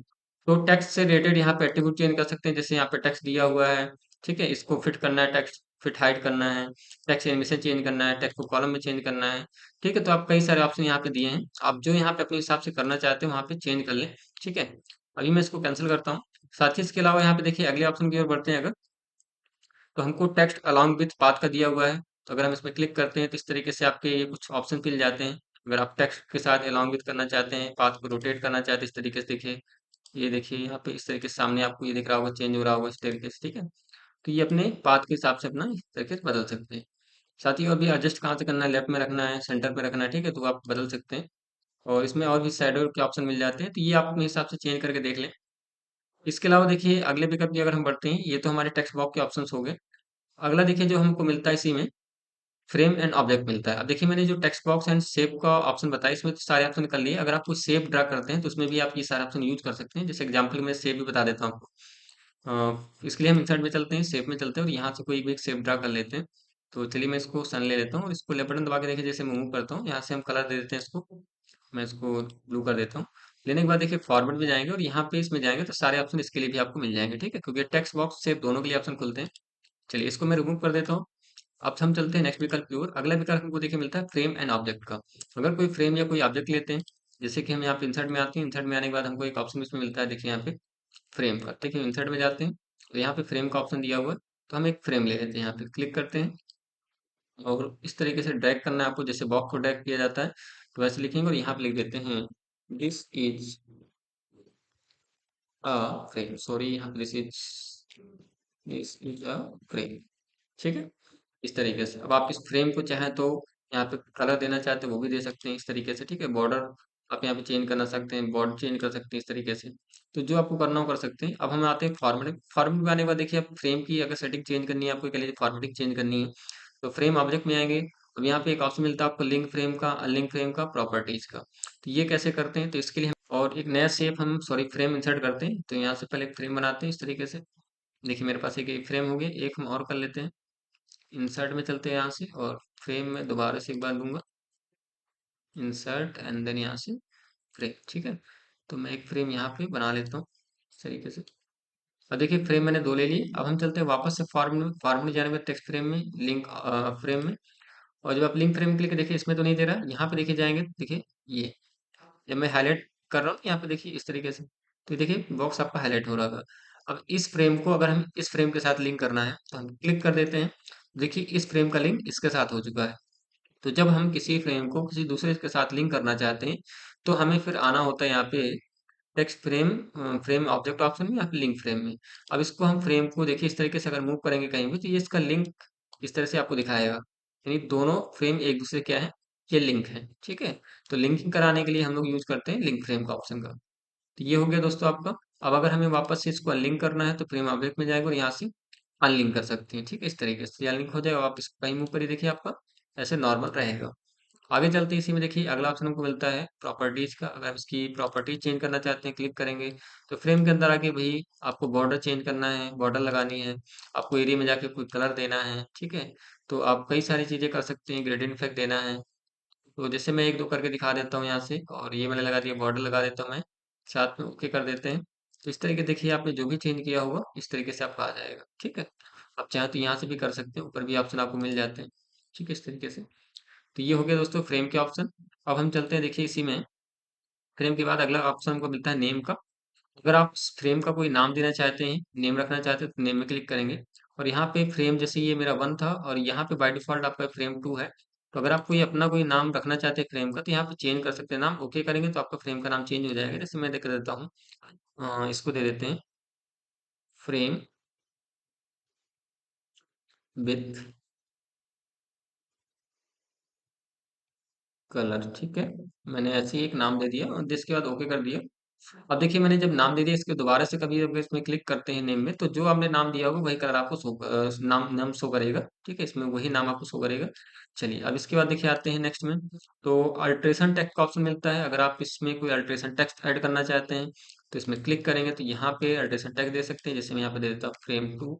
तो टेक्स्ट से रिलेटेड यहाँ पे एट्रीब्यूट चेंज कर सकते हैं। जैसे यहाँ पे टेक्स्ट दिया हुआ है, ठीक है, इसको फिट करना है, टेक्स्ट फिट हाइड करना है, टेक्स्ट एनिमेशन चेंज करना है, टेक्स्ट को कॉलम में चेंज करना है। ठीक है, तो आप कई सारे ऑप्शन यहाँ पे दिए हैं, आप जो यहाँ पे अपने हिसाब से करना चाहते हैं वहाँ पे चेंज कर लें। ठीक है, अभी मैं इसको कैंसिल करता हूँ। साथ ही इसके अलावा यहाँ पे देखिए अगले ऑप्शन की ओर बढ़ते हैं अगर, तो हमको टेक्स्ट अलोंग विथ पाथ का दिया हुआ है। तो अगर हम इसमें क्लिक करते हैं तो इस तरीके से आपके ये कुछ ऑप्शन मिल जाते हैं। अगर आप टेक्स्ट के साथ अलोंग विथ करना चाहते हैं, पाथ को रोटेट करना चाहते हैं, इस तरीके से देखिए, ये देखिए यहाँ पे इस तरीके से सामने आपको ये दिख रहा होगा, चेंज हो रहा होगा इस तरीके से। ठीक है, तो ये अपने पाथ के हिसाब से अपना इस तरीके से बदल सकते हैं। साथ ही और भी एडजस्ट कहाँ से करना है, लेफ्ट में रखना है, सेंटर पे रखना है, ठीक है, तो आप बदल सकते हैं। और इसमें और भी शैडो के ऑप्शन मिल जाते हैं, तो ये आप अपने हिसाब से चेंज करके देख लें। इसके अलावा देखिए अगले विकल्प की अगर हम बढ़ते हैं, ये तो हमारे टेक्स्ट बॉक्स के ऑप्शंस हो गए। अगला देखिए जो हमको मिलता है इसी में, फ्रेम एंड ऑब्जेक्ट मिलता है। अब देखिए मैंने जो टेक्स्ट बॉक्स एंड शेप का ऑप्शन बताया, इसमें तो सारे ऑप्शन कर लिए। अगर आप कोई शेप ड्रा करते हैं तो उसमें भी आप ये सारे ऑप्शन यूज कर सकते हैं। जैसे एग्जांपल में शेप भी बता देता हूँ आपको। इसके लिए हम इंसर्ट में चलते हैं, शेप में चलते हैं, और यहाँ से कोई भी एक शेप ड्रा कर लेते हैं। तो चलिए मैं इसको सन ले लेता हूँ, और इसको लेफ्ट बटन दबा के देखिए जैसे मूव करता हूँ, यहाँ से हम कलर दे देते हैं इसको। मैं इसको ब्लू कर देता हूँ। लेने के बाद देखिए फॉरवर्ड में जाएंगे, और यहाँ पे इसमें जाएंगे तो सारे ऑप्शन इसके लिए भी आपको मिल जाएंगे। ठीक है, क्योंकि टेक्स्ट बॉक्स शेप दोनों के लिए ऑप्शन खुलते हैं। चलिए इसको मैं रिमूव कर देता हूँ। अब हम चलते हैं नेक्स्ट विकल्प की ओर। अगला विकल्प हमको देखिए मिलता है फ्रेम एंड ऑब्जेक्ट का। अगर कोई फ्रेम या कोई ऑब्जेक्ट लेते हैं, जैसे कि हम यहाँ पे इंसर्ट में आते हैं, इंसर्ट में आने के बाद हमको एक ऑप्शन इसमें मिलता है, देखिए यहाँ पे फ्रेम का। ठीक है, इंसर्ट में जाते हैं, तो यहाँ पे फ्रेम का ऑप्शन दिया हुआ है, तो हम एक फ्रेम ले लेते हैं। यहाँ पे क्लिक करते हैं, और इस तरीके से ड्रैग करना है आपको, जैसे बॉक्स को ड्रैग किया जाता है, तो वैसे लिखेंगे, और यहाँ पे लिख देते हैं this is a frame, sorry यहाँ पे दिस इज अ फ्रेम। ठीक है, इस तरीके से। अब आप इस फ्रेम को चाहें तो यहाँ पे कलर देना चाहते हैं वो भी दे सकते हैं इस तरीके से। ठीक है, बॉर्डर आप यहाँ पे चेंज करना सकते हैं, बॉर्डर चेंज कर सकते हैं इस तरीके से। तो जो आपको करना हो कर सकते हैं। अब हम आते हैं फॉर्मेटिंग। फॉर्मेट में आने के बाद देखिए, आप फ्रेम की अगर सेटिंग चेंज करनी है, आपको कह लीजिए फॉर्मेटिंग चेंज करनी है, तो फ्रेम ऑब्जेक्ट में आएंगे। अब यहाँ पे एक ऑप्शन मिलता है आपको लिंक फ्रेम का, अनलिंक फ्रेम का, प्रॉपर्टीज का। तो ये कैसे करते हैं, तो इसके लिए हम और एक नया शेप हम सॉरी फ्रेम इंसर्ट करते हैं। तो यहाँ से पहले एक फ्रेम बनाते हैं इस तरीके से। देखिए मेरे पास एक फ्रेम हो गया, एक हम और कर लेते हैं। इंसर्ट में चलते हैं यहाँ से, और फ्रेम में दोबारा से एक बार दूंगा, इंसर्ट एंड देन यहाँ से फ्रेम। ठीक है, तो मैं एक फ्रेम यहाँ पे बना लेता हूँ इस तरीके से। अब देखिए फ्रेम मैंने दो ले लिए। अब हम चलते हैं वापस से फॉर्म में, फॉर्म में जाने में टेक्स्ट फ्रेम में, लिंक फ्रेम में। और जब आप लिंक फ्रेम क्लिक देखिए, इसमें तो नहीं दे रहा, यहाँ पे देखिए जाएंगे, देखिए ये जब मैं हाईलाइट कर रहा हूँ यहाँ पे देखिए इस तरीके से, तो देखिए बॉक्स आपका हाईलाइट हो रहा था। अब इस फ्रेम को अगर हम इस फ्रेम के साथ लिंक करना है, तो हम क्लिक कर देते हैं। देखिए इस फ्रेम का लिंक इसके साथ हो चुका है। तो जब हम किसी फ्रेम को किसी दूसरे के साथ लिंक करना चाहते हैं, तो हमें फिर आना होता है यहाँ पे text frame, frame object option में, या फिर लिंक फ्रेम में। अब इसको हम फ्रेम को देखिए इस तरीके से अगर मूव करेंगे कहीं भी, तो ये इसका लिंक इस तरह से आपको दिखाएगा। यानी दोनों फ्रेम एक दूसरे क्या है, ये लिंक है। ठीक है, तो लिंकिंग कराने के लिए हम लोग यूज करते हैं लिंक फ्रेम का ऑप्शन का। तो ये हो गया दोस्तों आपका। अब अगर हमें वापस से इसको अनलिंक करना है तो फ्रेम ऑब्जेक्ट में जाएगा और यहाँ से अनलिंक कर सकते हैं। ठीक है, इस तरीके से अनलिंक हो जाएगा। आप इसको कहीं ऊपर ही देखिए आपका ऐसे नॉर्मल रहेगा। आगे चलते हैं, इसी में देखिए अगला ऑप्शन हमको मिलता है प्रॉपर्टीज का। अगर हम इसकी प्रॉपर्टीज चेंज करना चाहते हैं, क्लिक करेंगे तो फ्रेम के अंदर आके भाई आपको बॉर्डर चेंज करना है, बॉर्डर लगानी है, आपको एरिया में जाके कोई कलर देना है। ठीक है, तो आप कई सारी चीजें कर सकते हैं, ग्रेडियंट इफेक्ट देना है। तो जैसे मैं एक दो करके दिखा देता हूँ यहाँ से, और ये मैंने लगा दिया, बॉर्डर लगा देता हूँ मैं, साथ में ओके कर देते हैं। तो इस तरीके देखिए आपने जो भी चेंज किया होगा इस तरीके से आपका आ जाएगा। ठीक है, आप चाहें तो यहाँ से भी कर सकते हैं, ऊपर भी ऑप्शन आपको मिल जाते हैं। ठीक है, इस तरीके से। तो ये हो गया दोस्तों फ्रेम के ऑप्शन। अब हम चलते हैं देखिए इसी में, फ्रेम के बाद अगला ऑप्शन हमको मिलता है नेम का। अगर आप फ्रेम का कोई नाम देना चाहते हैं, नेम रखना चाहते हैं, तो नेम में क्लिक करेंगे। और यहाँ पे फ्रेम, जैसे ये मेरा 1 था और यहाँ पे बाय डिफॉल्ट आपका फ्रेम 2 है। तो अगर आप कोई अपना कोई नाम रखना चाहते हैं फ्रेम का, तो यहाँ पे चेंज कर सकते हैं नाम। ओके करेंगे तो आपका फ्रेम का नाम चेंज हो जाएगा। जैसे मैं देख देता हूँ, इसको दे देते हैं फ्रेम विथ कलर। ठीक है, मैंने ऐसे ही एक नाम दे दिया और जिसके बाद ओके कर दिया। अब देखिए मैंने जब नाम दे दिया, इसके दोबारा से कभी अगर इसमें क्लिक करते हैं नेम में, तो जो आपने नाम दिया होगा वही कलर आपको नाम नाम शो करेगा। ठीक है, इसमें वही नाम आपको शो करेगा। चलिए अब इसके बाद देखिए आते हैं नेक्स्ट में। तो अल्ट्रेशन टेक्स्ट का ऑप्शन मिलता है। अगर आप इसमें कोई अल्ट्रेशन टेक्स्ट ऐड करना चाहते हैं तो इसमें क्लिक करेंगे तो यहाँ पे अल्ट्रेशन टेक्स्ट दे सकते हैं। जैसे मैं यहाँ पे दे देता हूँ frame 2।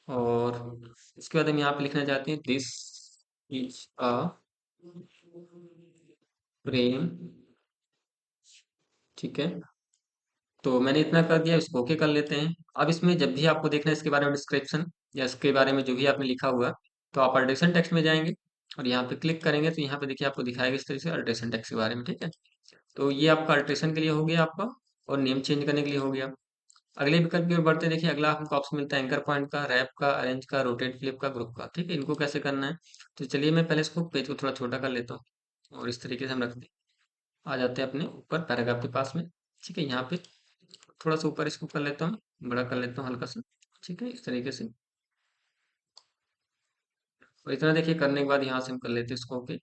और इसके बाद हम यहाँ पे लिखना चाहते हैं दिस इज अ फ्रेम। ठीक है, तो मैंने इतना कर दिया, इसको ओके कर लेते हैं। अब इसमें जब भी आपको देखना है इसके बारे में डिस्क्रिप्शन या इसके बारे में जो भी आपने लिखा हुआ है, तो आप अल्ट्रेशन टेक्स्ट में जाएंगे और यहाँ पे क्लिक करेंगे तो यहाँ पे देखिए आपको दिखाएगा इस तरह से अल्ट्रेशन टेक्स्ट के बारे में। ठीक है, तो ये आपका अल्ट्रेशन के लिए हो गया आपका, और नेम चेंज करने के लिए हो गया। अगले विकल्प की ओर बढ़ते हैं। देखिए अगला हमको ऑप्शन मिलता है एंकर पॉइंट का, रैप का, अरेंज का, रोटेट, फ्लिप का, ग्रुप का। ठीक है, इनको कैसे करना है, तो चलिए मैं पहले इसको पेज को थोड़ा छोटा कर लेता हूँ और इस तरीके से हम रखते हैं। आ जाते हैं अपने ऊपर पैराग्राफ के पास में। ठीक है, यहाँ पे थोड़ा सा ऊपर इसको कर लेता हूँ, बड़ा कर लेता हूँ हल्का सा। ठीक है, इस तरीके से। और इतना देखिए करने के बाद यहाँ से हम कर लेते हैं इसको ओके।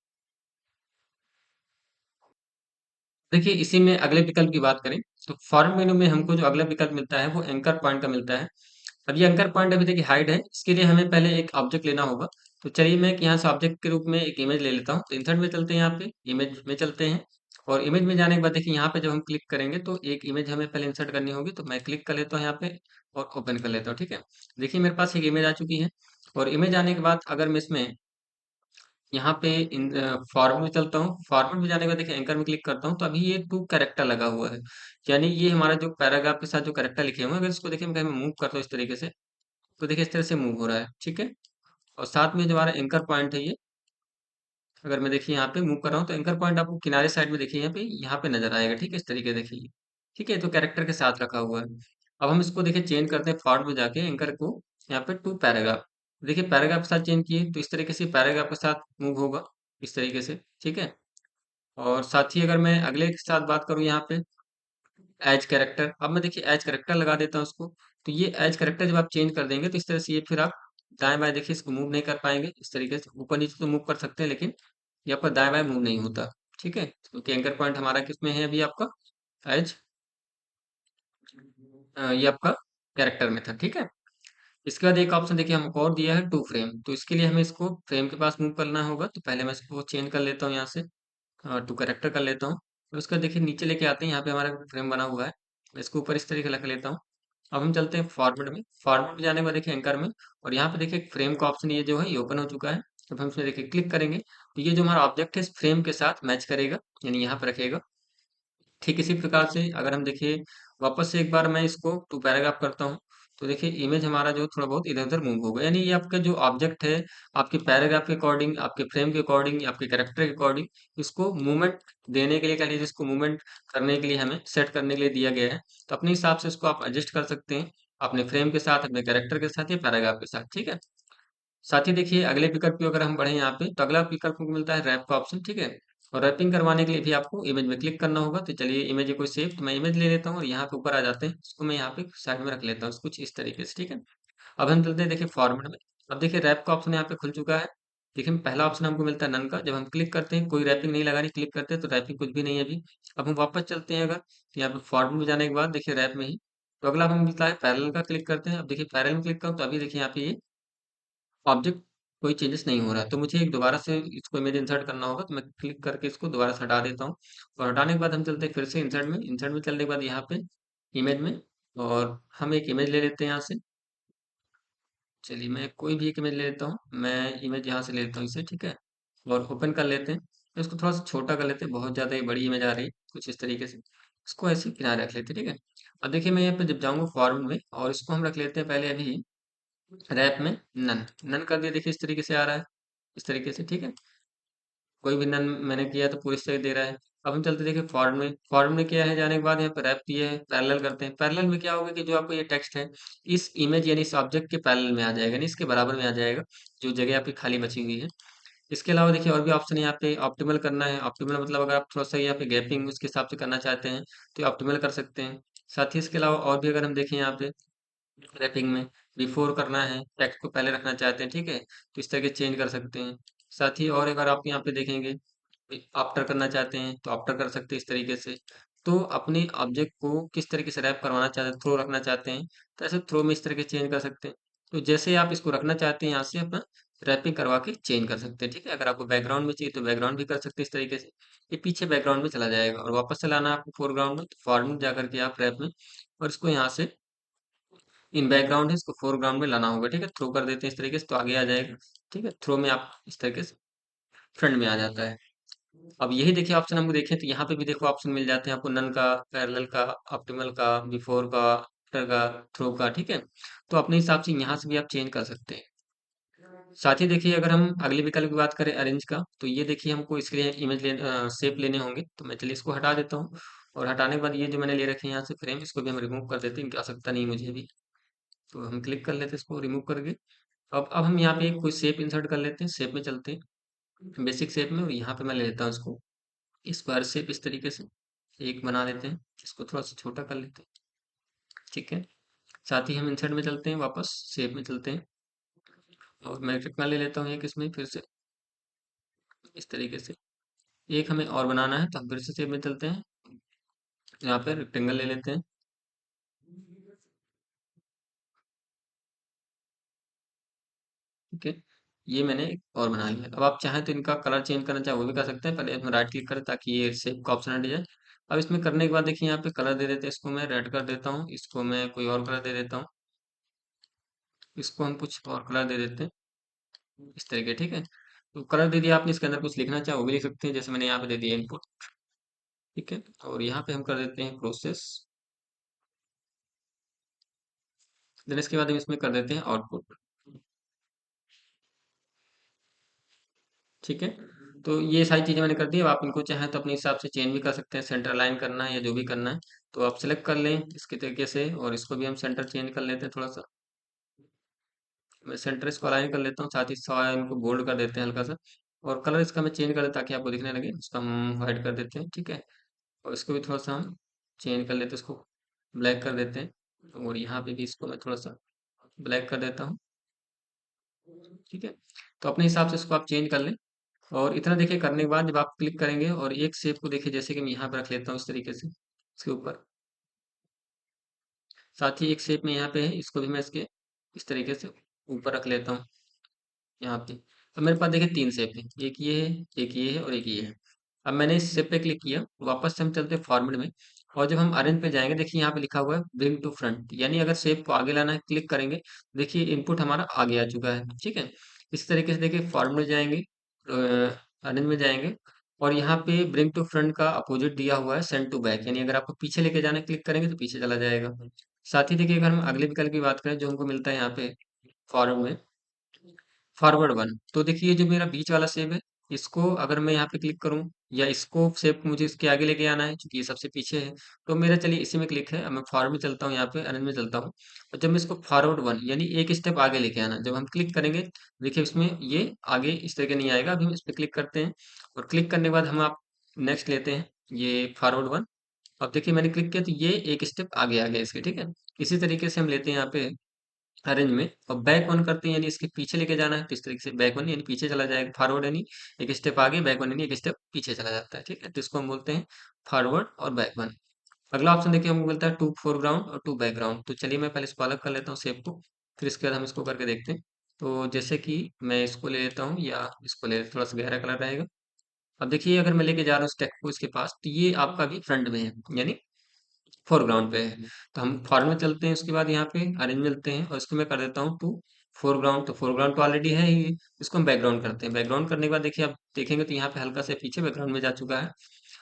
देखिए इसी में अगले विकल्प की बात करें तो फॉर्म मेनू में हमको जो अगला विकल्प मिलता है वो एंकर पॉइंट का मिलता है। अब ये एंकर पॉइंट अभी देखिए हाइड है, इसके लिए हमें पहले एक ऑब्जेक्ट लेना होगा। तो चलिए मैं यहाँ से ऑब्जेक्ट के रूप में एक इमेज ले लेता हूँ। तो इंसर्ट में चलते हैं, यहाँ पे इमेज में चलते हैं। और इमेज में जाने के बाद देखिए यहाँ पे जब हम क्लिक करेंगे तो एक इमेज हमें पहले इंसर्ट करनी होगी। तो मैं क्लिक कर लेता हूँ यहाँ पे और ओपन कर लेता हूँ। ठीक है, देखिए मेरे पास एक इमेज आ चुकी है। और इमेज आने के बाद अगर मैं इसमें यहाँ पे इन फॉर्मेट में चलता हूँ, फॉर्मेट में जाने के बाद देखिए एंकर में क्लिक करता हूँ तो अभी ये टू कैरेक्टर लगा हुआ है। यानी ये हमारा जो पैराग्राफ के साथ जो कैरेक्टर लिखे हुए हैं, अगर इसको देखिए मैं कहीं मूव करता हूँ इस तरीके से, तो देखिए इस तरह से मूव हो रहा है। ठीक है, और साथ में जो हमारा एंकर पॉइंट है ये, अगर मैं देखिए यहाँ पे मूव कर रहा हूँ तो एंकर पॉइंट आपको किनारे साइड में देखिए यहाँ पे नजर आएगा। ठीक है, इस तरीके देखिए। ठीक है, तो कैरेक्टर के साथ रखा हुआ है। अब हम इसको देखिए चेंज करते हैं फॉर्मेट में जाके एंकर को, यहाँ पे टू पैराग्राफ। देखिए पैराग्राफ के साथ चेंज किए तो इस तरीके से पैराग्राफ के साथ मूव होगा, इस तरीके से। ठीक है, और साथ ही अगर मैं अगले के साथ बात करूँ यहाँ पे एज कैरेक्टर, अब मैं देखिए एज कैरेक्टर लगा देता हूँ उसको। तो ये एज कैरेक्टर जब आप चेंज कर देंगे तो इस तरह से ये फिर आप दाएं बाएं देखिए इसको मूव नहीं कर पाएंगे। इस तरीके से ऊपर नीचे तो मूव कर सकते हैं लेकिन ये आपका दाएं बाएं मूव नहीं होता। ठीक है, क्योंकि एंकर पॉइंट हमारा किसमें है अभी आपका एज, ये आपका कैरेक्टर में था। ठीक है, इसके बाद एक ऑप्शन देखिए हमको और दिया है टू फ्रेम। तो इसके लिए हमें इसको फ्रेम के पास मूव करना होगा। तो पहले मैं इसको चेंज कर लेता हूँ यहाँ से, टू कैरेक्टर कर लेता हूँ। और उसका देखिए नीचे लेके आते हैं, यहाँ पे हमारा फ्रेम बना हुआ है। मैं इसको ऊपर इस तरीके रख लेता हूँ। अब हम चलते हैं फॉर्मेट में। फॉर्मेट में जाने के बाद देखिए एंकर में, और यहाँ पे देखिए फ्रेम का ऑप्शन ये जो है ये ओपन हो चुका है। जब हम इसमें देखिए क्लिक करेंगे तो ये जो हमारा ऑब्जेक्ट है इस फ्रेम के साथ मैच करेगा, यानी यहाँ पे रखेगा। ठीक इसी प्रकार से अगर हम देखिए वापस से एक बार मैं इसको टू पैराग्राफ करता हूँ तो देखिए इमेज हमारा जो थोड़ा बहुत इधर उधर मूव होगा। यानी ये आपका जो ऑब्जेक्ट है आपके पैराग्राफ के अकॉर्डिंग, आपके फ्रेम के अकॉर्डिंग, आपके कैरेक्टर के अकॉर्डिंग इसको मूवमेंट देने के लिए, कह लीजिए इसको मूवमेंट करने के लिए हमें सेट करने के लिए दिया गया है। तो अपने हिसाब से इसको आप एडजस्ट कर सकते हैं अपने फ्रेम के साथ, अपने कैरेक्टर के साथ या पैराग्राफ के साथ। ठीक है, साथ ही देखिए अगले विकल्प की अगर हम बढ़े यहाँ पे तो अगला विकल्प को मिलता है रैप का ऑप्शन। ठीक है, और रैपिंग करवाने के लिए भी आपको इमेज में क्लिक करना होगा। तो चलिए इमेज है कोई सेव, तो मैं इमेज ले लेता हूँ और यहाँ पे ऊपर आ जाते हैं, इसको मैं यहाँ पे साइड में रख लेता हूँ कुछ इस तरीके से। ठीक है, अब हम चलते हैं देखिए फॉर्मेट में। अब देखिए रैप का ऑप्शन यहाँ पे खुल चुका है। देखिए पहला ऑप्शन हमको मिलता है नन का, जब हम क्लिक करते हैं कोई रैपिंग नहीं लगानी, क्लिक करते हैं तो रैपिंग कुछ भी नहीं है अभी। अब हम वापस चलते हैं अगर, तो यहाँ पे फॉर्मेट में जाने के बाद देखिए रैप में ही, तो अगला हमें मिलता है पैरेलल का, क्लिक करते हैं। अब देखिए पैरेलल में क्लिक करूँ तो अभी देखिए यहाँ पे ये ऑब्जेक्ट कोई चेंजेस नहीं हो रहा है, तो मुझे एक दोबारा से इसको इमेज इंसर्ट करना होगा, तो मैं क्लिक करके इसको दोबारा से हटा देता हूँ। और हटाने के बाद हम चलते हैं फिर से इंसर्ट में, इंसर्ट में चलने के बाद यहाँ पे इमेज में, और हम एक इमेज ले लेते हैं यहाँ से। चलिए मैं कोई भी एक इमेज ले लेता हूँ, मैं इमेज यहाँ से ले लेता हूँ इसे, ठीक है। और ओपन कर लेते हैं, तो इसको थोड़ा सा छोटा कर लेते हैं, बहुत ज़्यादा ही बड़ी इमेज आ रही है कुछ इस तरीके से। इसको ऐसे किनारे रख लेते हैं, ठीक है। अब देखिए मैं यहाँ पे जब जाऊँगा फॉर्म में, और इसको हम रख लेते हैं पहले अभी रैप में नन, नन कर दिया, देखिए इस तरीके से आ रहा है, इस तरीके से, ठीक है। कोई भी नन मैंने किया तो पूरी तरह दे रहा है। अब हम चलते देखिए फॉर्म में, फॉर्म में क्या है, जाने के बाद यहाँ पे रैप दिया है, पैरेलल करते हैं। पैरेलल में क्या होगा कि जो आपको ये टेक्स्ट है इस इमेज यानी इस ऑब्जेक्ट के पैरेलल में आ जाएगा, यानी इसके बराबर में आ जाएगा, जो जगह आपकी खाली बची हुई है। इसके अलावा देखिए और भी ऑप्शन है यहाँ पे, ऑप्टिमल करना है। ऑप्टिमल मतलब अगर आप थोड़ा सा यहाँ पे गैपिंग उसके हिसाब से करना चाहते हैं तो ऑप्टिमल कर सकते हैं। साथ ही इसके अलावा और भी अगर हम देखें यहाँ पे रैपिंग में बिफोर करना है, टेक्स्ट को पहले रखना चाहते हैं, ठीक है, तो इस तरह के चेंज कर सकते हैं। साथ ही और अगर आप यहाँ पे देखेंगे आफ्टर करना चाहते हैं तो आफ्टर कर सकते हैं इस तरीके से। तो अपने ऑब्जेक्ट को किस तरीके से रैप करवाना चाहते हैं, थ्रो रखना चाहते हैं तो ऐसे थ्रो में इस तरह के चेंज कर सकते हैं। तो जैसे आप इसको रखना चाहते हैं यहाँ से अपना रैपिंग करवा के चेंज कर सकते हैं, ठीक है। अगर आपको बैकग्राउंड में चाहिए तो बैकग्राउंड भी कर सकते हैं इस तरीके से, ये पीछे बैकग्राउंड में चला जाएगा। और वापस चलाना है आपको फोरग्राउंड में, तो फॉर्म में जाकर के आप रैप में, और इसको यहाँ से इन बैकग्राउंड है इसको फोरग्राउंड में लाना होगा, ठीक है। थ्रो कर देते हैं इस तरीके से तो आगे आ जाएगा, ठीक है। थ्रो में आप इस तरीके से फ्रंट में आ जाता है। अब यही देखिए ऑप्शन हमको देखें तो यहाँ पे भी देखो ऑप्शन मिल जाते हैं आपको, नन का, पैरेलल का, ऑप्टिमल का, बिफोर का, आफ्टर का, थ्रो का, ठीक है। तो अपने हिसाब से यहाँ से भी आप चेंज कर सकते हैं। साथ ही देखिए अगर हम अगले विकल्प की बात करें अरेंज का, तो ये देखिए हमको इसके लिए इमेज शेप लेने होंगे, तो मैं चलिए इसको हटा देता हूँ। और हटाने के बाद ये जो मैंने ले रखे हैं यहाँ से फ्रेम, इसको भी हम रिमूव कर देते हैं, इनकी आवश्यकता नहीं है मुझे भी। तो हम क्लिक कर लेते हैं इसको रिमूव करके। अब हम यहाँ पे कोई शेप इंसर्ट कर लेते हैं, शेप में चलते हैं बेसिक शेप में, और यहाँ पे मैं ले लेता हूँ इसको स्क्वायर शेप इस तरीके से एक बना लेते हैं, इसको थोड़ा सा छोटा कर लेते हैं, ठीक है। साथ ही हम इंसर्ट में चलते हैं, वापस शेप में चलते हैं, और मैं रेक्टेंगल ले लेता हूँ एक इसमें फिर से इस तरीके से। एक हमें और बनाना है तो हम फिर से शेप में चलते हैं, यहाँ पे रेक्टेंगल ले लेते हैं, ठीक है। ये मैंने एक और बना लिया। अब आप चाहें तो इनका कलर चेंज करना चाहे वो भी कर सकते हैं, पहले इसमें राइट क्लिक करें ताकि ये शेप का ऑप्शन हट जाए। अब इसमें करने के बाद देखिए यहाँ पे कलर दे देते हैं, इसको मैं रेड कर देता हूँ, इसको मैं कोई और कलर दे देता हूँ, इसको हम कुछ और कलर दे देते हैं इस तरीके, ठीक है। तो कलर दे दिया आपने, इसके अंदर कुछ लिखना चाहे वो भी लिख सकते हैं, जैसे मैंने यहाँ पे दे दिया इनपुट, ठीक है। और यहाँ पे हम कर देते हैं प्रोसेस, देन इसके बाद हम इसमें कर देते हैं आउटपुट, ठीक है। तो ये सारी चीज़ें मैंने कर दी। अब आप इनको चाहें तो अपने हिसाब से चेंज भी कर सकते हैं, सेंटर अलाइन करना है या जो भी करना है, तो आप सेलेक्ट कर लें इसके तरीके से, और इसको भी हम सेंटर चेंज कर लेते हैं थोड़ा सा। मैं सेंटर इसको अलाइन कर लेता हूँ, साथ ही सारा इनको बोल्ड कर देते हैं हल्का सा, और कलर इसका मैं चेंज कर देता ताकि आपको दिखने लगे, इसको हम वाइट कर देते हैं, ठीक है। और इसको भी थोड़ा सा हम चेंज कर लेते हैं, इसको ब्लैक कर देते हैं, और यहाँ पे भी इसको मैं थोड़ा सा ब्लैक कर देता हूँ, ठीक है। तो अपने हिसाब से इसको आप चेंज कर लें। और इतना देखिए करने के बाद जब आप क्लिक करेंगे और एक शेप को देखिए, जैसे कि मैं यहाँ पे रख लेता हूँ इस तरीके से इसके ऊपर, साथ ही एक शेप में यहाँ पे है, इसको भी मैं इसके इस तरीके से ऊपर रख लेता हूँ यहाँ पे। अब मेरे पास देखिए तीन शेप है, एक ये है, एक ये है और एक ये है। अब मैंने इस शेप पे क्लिक किया, वापस से हम चलते हैं फॉर्मेट में, और जब हम अरेंज पे जाएंगे देखिए यहाँ पे लिखा हुआ है ब्रिंग टू फ्रंट, यानी अगर शेप को आगे लाना है क्लिक करेंगे, देखिए इनपुट हमारा आगे आ चुका है, ठीक है। इस तरीके से देखिए फॉर्मेट में जाएंगे, अरेंज में जाएंगे, और यहाँ पे ब्रिंग टू फ्रंट का अपोजिट दिया हुआ है सेंड टू बैक, यानी अगर आपको पीछे लेके जाना है क्लिक करेंगे तो पीछे चला जाएगा। साथ ही देखिए अगर हम अगले विकल्प की बात करें जो हमको मिलता है यहाँ पे फॉर्वर्ड में, फॉरवर्ड वन, तो देखिए ये जो मेरा बीच वाला शेप है, इसको अगर मैं यहाँ पे क्लिक करूँ, या इसको शेप को मुझे इसके आगे लेके आना है क्योंकि ये सबसे पीछे है, तो मेरा चलिए इसी में क्लिक है। अब मैं फॉरवर्ड में चलता हूँ, यहाँ पे अरेंज में चलता हूँ, और जब मैं इसको फॉरवर्ड वन यानी एक स्टेप आगे लेके आना, जब हम क्लिक करेंगे देखिए इसमें ये आगे इस तरह के नहीं आएगा। अभी हम इस पे क्लिक करते हैं, और क्लिक करने के बाद हम आप नेक्स्ट लेते हैं ये फॉरवर्ड वन। अब देखिए मैंने क्लिक किया तो ये एक स्टेप आगे आ गया इसके, ठीक है। इसी तरीके से हम लेते हैं यहाँ पे अरेंज में, और बैक वन करते हैं यानी इसके पीछे लेके जाना है, तो इस तरीके से बैक वन यानी पीछे चला जाएगा, फॉरवर्ड यानी एक स्टेप आगे, बैक वन यानी एक स्टेप पीछे चला जाता है, ठीक है। तो इसको हम बोलते हैं फॉरवर्ड और बैक वन। अगला ऑप्शन देखिए हमको मिलता है टू फोरग्राउंड और टू बैकग्राउंड। तो चलिए मैं पहले इसको अलग कर लेता हूँ शेप को, फिर इसके बाद हम इसको करके देखते हैं। तो जैसे कि मैं इसको ले लेता हूँ या इसको ले थोड़ा सा गहरा कलर रहेगा। अब देखिए अगर मैं लेके जा रहा हूँ स्टेक को इसके पास, तो ये आपका भी फ्रंट में है यानी फोरग्राउंड पे है। तो हम फॉर्म में चलते हैं, उसके बाद यहाँ पे अरेंज मिलते हैं और इसको मैं कर देता हूँ टू फोरग्राउंड। तो फोरग्राउंड तो ऑलरेडी है ही, इसको हम बैकग्राउंड करते हैं। बैकग्राउंड करने के बाद देखिए आप देखेंगे तो यहाँ पे हल्का से पीछे बैकग्राउंड में जा चुका है।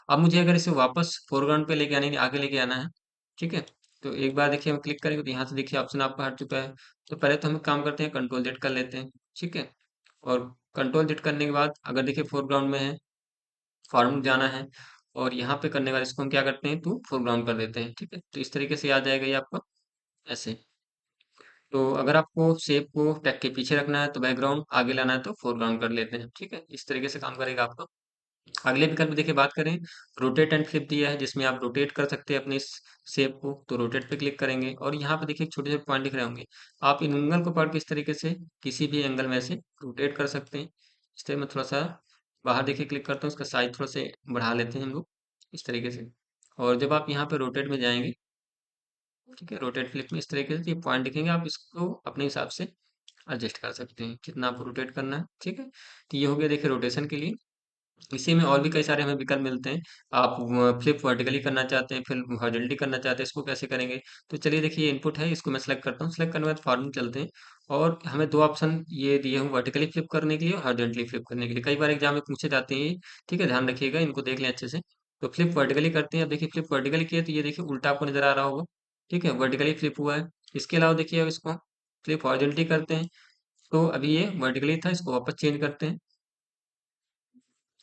अब मुझे अगर इसे वापस फोरग्राउंड पे लेके आने आगे लेके आना है, ठीक है। तो एक बार देखिए हम क्लिक करेंगे तो यहाँ से देखिए ऑप्शन आपका हट चुका है। तो पहले तो हम एक काम करते हैं, कंट्रोल जेड कर लेते हैं, ठीक है। और कंट्रोल जेड करने के बाद अगर देखिए फोरग्राउंड में है, फॉर्म जाना है, और यहाँ पे करने के बाद इसको हम क्या करते हैं टू फोरग्राउंड कर देते हैं, ठीक है। तो इस तरीके से आ जाएगा ये आपका ऐसे। तो अगर आपको शेप को टैग के पीछे रखना है तो बैकग्राउंड, आगे लाना है तो फोरग्राउंड कर लेते हैं, ठीक है। इस तरीके से काम करेगा आपका। अगले विकल्प देखिए बात करें, रोटेट एंड फ्लिप दिया है जिसमें आप रोटेट कर सकते हैं अपने इस शेप को। तो रोटेट पे क्लिक करेंगे और यहाँ पे देखिए छोटे छोटे पॉइंट दिख रहे होंगे। आप इन एंगल को पढ़ के इस तरीके से किसी भी एंगल में से रोटेट कर सकते हैं। इस तरह में थोड़ा सा बाहर देखिए क्लिक करते हैं, उसका साइज थोड़ा से बढ़ा लेते हैं हम लोग इस तरीके से। और जब आप यहाँ पे रोटेट में जाएंगे, ठीक है, रोटेट फ्लिप में इस तरीके से ये पॉइंट दिखेंगे, आप इसको अपने हिसाब से एडजस्ट कर सकते हैं कितना आपको रोटेट करना है, ठीक है। तो ये हो गया देखिए रोटेशन के लिए। इसी में और भी कई सारे हमें विकल्प मिलते हैं। आप फ्लिप वर्टिकली करना चाहते हैं, फिर हॉरिजॉन्टली करना चाहते हैं, इसको कैसे करेंगे? तो चलिए देखिए इनपुट है, इसको मैं सेलेक्ट करता हूँ। सेलेक्ट करने के बाद फॉर्म में चलते हैं, और हमें दो ऑप्शन ये दिए हूँ, वर्टिकली फ्लिप करने के लिए और हॉरिजॉन्टली फ्लिप करने के लिए। कई बार एग्जाम में पूछे जाते हैं ये, ठीक है, ध्यान रखिएगा, इनको देख लें अच्छे से। तो फ्लिप वर्टिकली करते हैं। अब देखिए फ्लिप वर्टिकली किया तो ये देखिए उल्टा आपको नजर आ रहा होगा, ठीक है, वर्टिकली फ्लिप हुआ है। इसके अलावा देखिए अब इसको फ्लिप हॉरिजॉन्टली करते हैं, तो अभी ये वर्टिकली था, इसको वापस चेंज करते हैं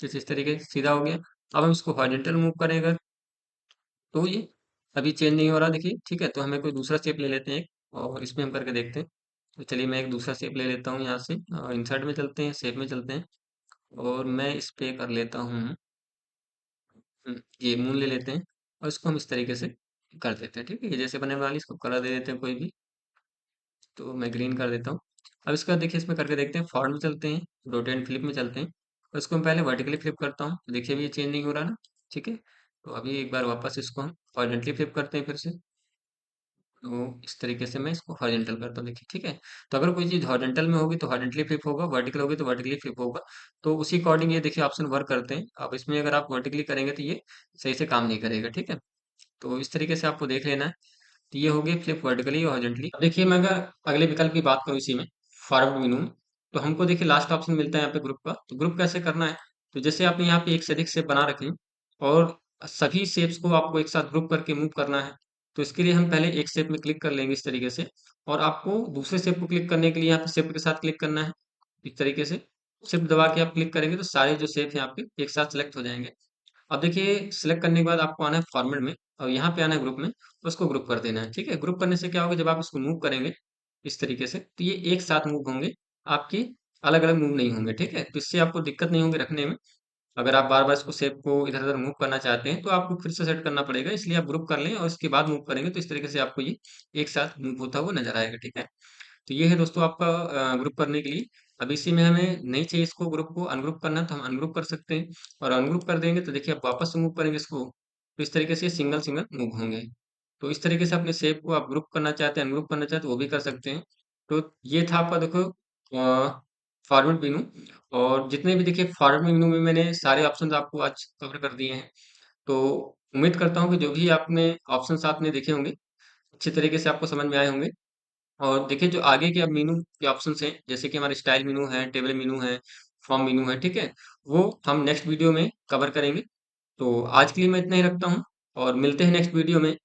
इस तरीके से, सीधा हो गया। अब हम इसको हॉरिजॉन्टल मूव करेंगे तो ये अभी चेंज नहीं हो रहा देखिए, ठीक है। तो हमें कोई दूसरा शेप ले लेते हैं एक, और इसमें हम करके देखते हैं। तो चलिए मैं एक दूसरा शेप ले लेता हूँ यहाँ से, इंसर्ट में चलते हैं, शेप में चलते हैं, और मैं इस पे कर लेता हूँ ये मून ले लेते हैं, और इसको हम इस तरीके से कर देते हैं, ठीक है। ये जैसे बने वाली, इसको कलर दे देते हैं कोई भी, तो मैं ग्रीन कर देता हूँ। अब इसके बाद देखिए इसमें करके देखते हैं, फॉर्म में चलते हैं, रोटेट फ्लिप में चलते हैं, और इसको मैं पहले वर्टिकली फ्लिप करता हूँ, तो देखिए अभी ये चेंज नहीं हो रहा ना, ठीक है। तो अभी एक बार वापस इसको हम हॉरिजॉन्टली फ्लिप करते हैं फिर से। तो इस तरीके से मैं इसको हॉरिजॉन्टल करता हूँ देखिए, ठीक है। तो अगर कोई चीज़ हॉरिजॉन्टल में होगी तो हॉरिजॉन्टली फ्लिप होगा, वर्टिकल होगी तो वर्टिकली फ्लिप होगा। तो उसी अकॉर्डिंग ये देखिए ऑप्शन वर्क करते हैं। अब इसमें अगर आप वर्टिकली करेंगे तो ये सही से काम नहीं करेगा, ठीक है। तो इस तरीके से आपको देख लेना है। तो ये हो गया फ्लिप वर्टिकली और हॉरिजॉन्टली। अब देखिए मैं अगर अगले विकल्प की बात करूँ इसी में, फॉरवर्ड मेनू में, तो हमको देखिए लास्ट ऑप्शन मिलता है यहाँ पे ग्रुप का। तो ग्रुप कैसे करना है? तो जैसे आपने यहाँ पे एक से अधिक शेप बना रखे हैं, और सभी शेप्स को आपको एक साथ ग्रुप करके मूव करना है। तो इसके लिए हम पहले एक शेप में क्लिक कर लेंगे इस तरीके से, और आपको दूसरे शेप को क्लिक करने के लिए यहाँ पे शिफ्ट के साथ क्लिक करना है इस तरीके से। शिफ्ट दबा के आप क्लिक करेंगे तो सारे जो शेप हैं आपके एक साथ सेलेक्ट हो जाएंगे। अब देखिए सिलेक्ट करने के बाद आपको आना है फॉर्मेट में, और यहाँ पे आना है ग्रुप में, उसको ग्रुप कर देना है, ठीक है। ग्रुप करने से क्या होगा, जब आप इसको मूव करेंगे इस तरीके से, तो ये एक साथ मूव होंगे, आपकी अलग अलग मूव नहीं होंगे, ठीक है। तो इससे आपको दिक्कत नहीं होगी रखने में। अगर आप बार बार इसको शेप को इधर उधर मूव करना चाहते हैं तो आपको फिर से सेट करना पड़ेगा, इसलिए आप ग्रुप कर लें और इसके बाद मूव करेंगे, तो इस तरीके से आपको ये एक साथ मूव होता हुआ नजर आएगा, ठीक है। तो ये है दोस्तों आपका ग्रुप करने के लिए। अब इसी में हमें नहीं चाहिए इसको, ग्रुप को अनग्रुप करना है तो हम अनग्रुप कर सकते हैं, और अनग्रुप कर देंगे तो देखिए आप वापस से मूव करेंगे इसको, तो इस तरीके से सिंगल सिंगल मूव होंगे। तो इस तरीके से अपने शेप को आप ग्रुप करना चाहते हैं, अनग्रुप करना चाहते हैं, वो भी कर सकते हैं। तो ये था आपका देखो फॉरवर्ड मेनू। और जितने भी देखिए फॉरवर्ड मेनू में मैंने सारे ऑप्शन आपको आज कवर कर दिए हैं। तो उम्मीद करता हूँ कि जो भी आपने ऑप्शन आपने देखे होंगे अच्छे तरीके से आपको समझ में आए होंगे। और देखिए जो आगे के अब मेनू के ऑप्शंस हैं, जैसे कि हमारे स्टाइल मेनू है, टेबल मेनू है, फॉर्म मेनू है, ठीक है, वो हम नेक्स्ट वीडियो में कवर करेंगे। तो आज के लिए मैं इतना ही रखता हूँ, और मिलते हैं नेक्स्ट वीडियो में।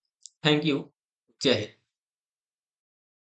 Thank you. जय हिंद।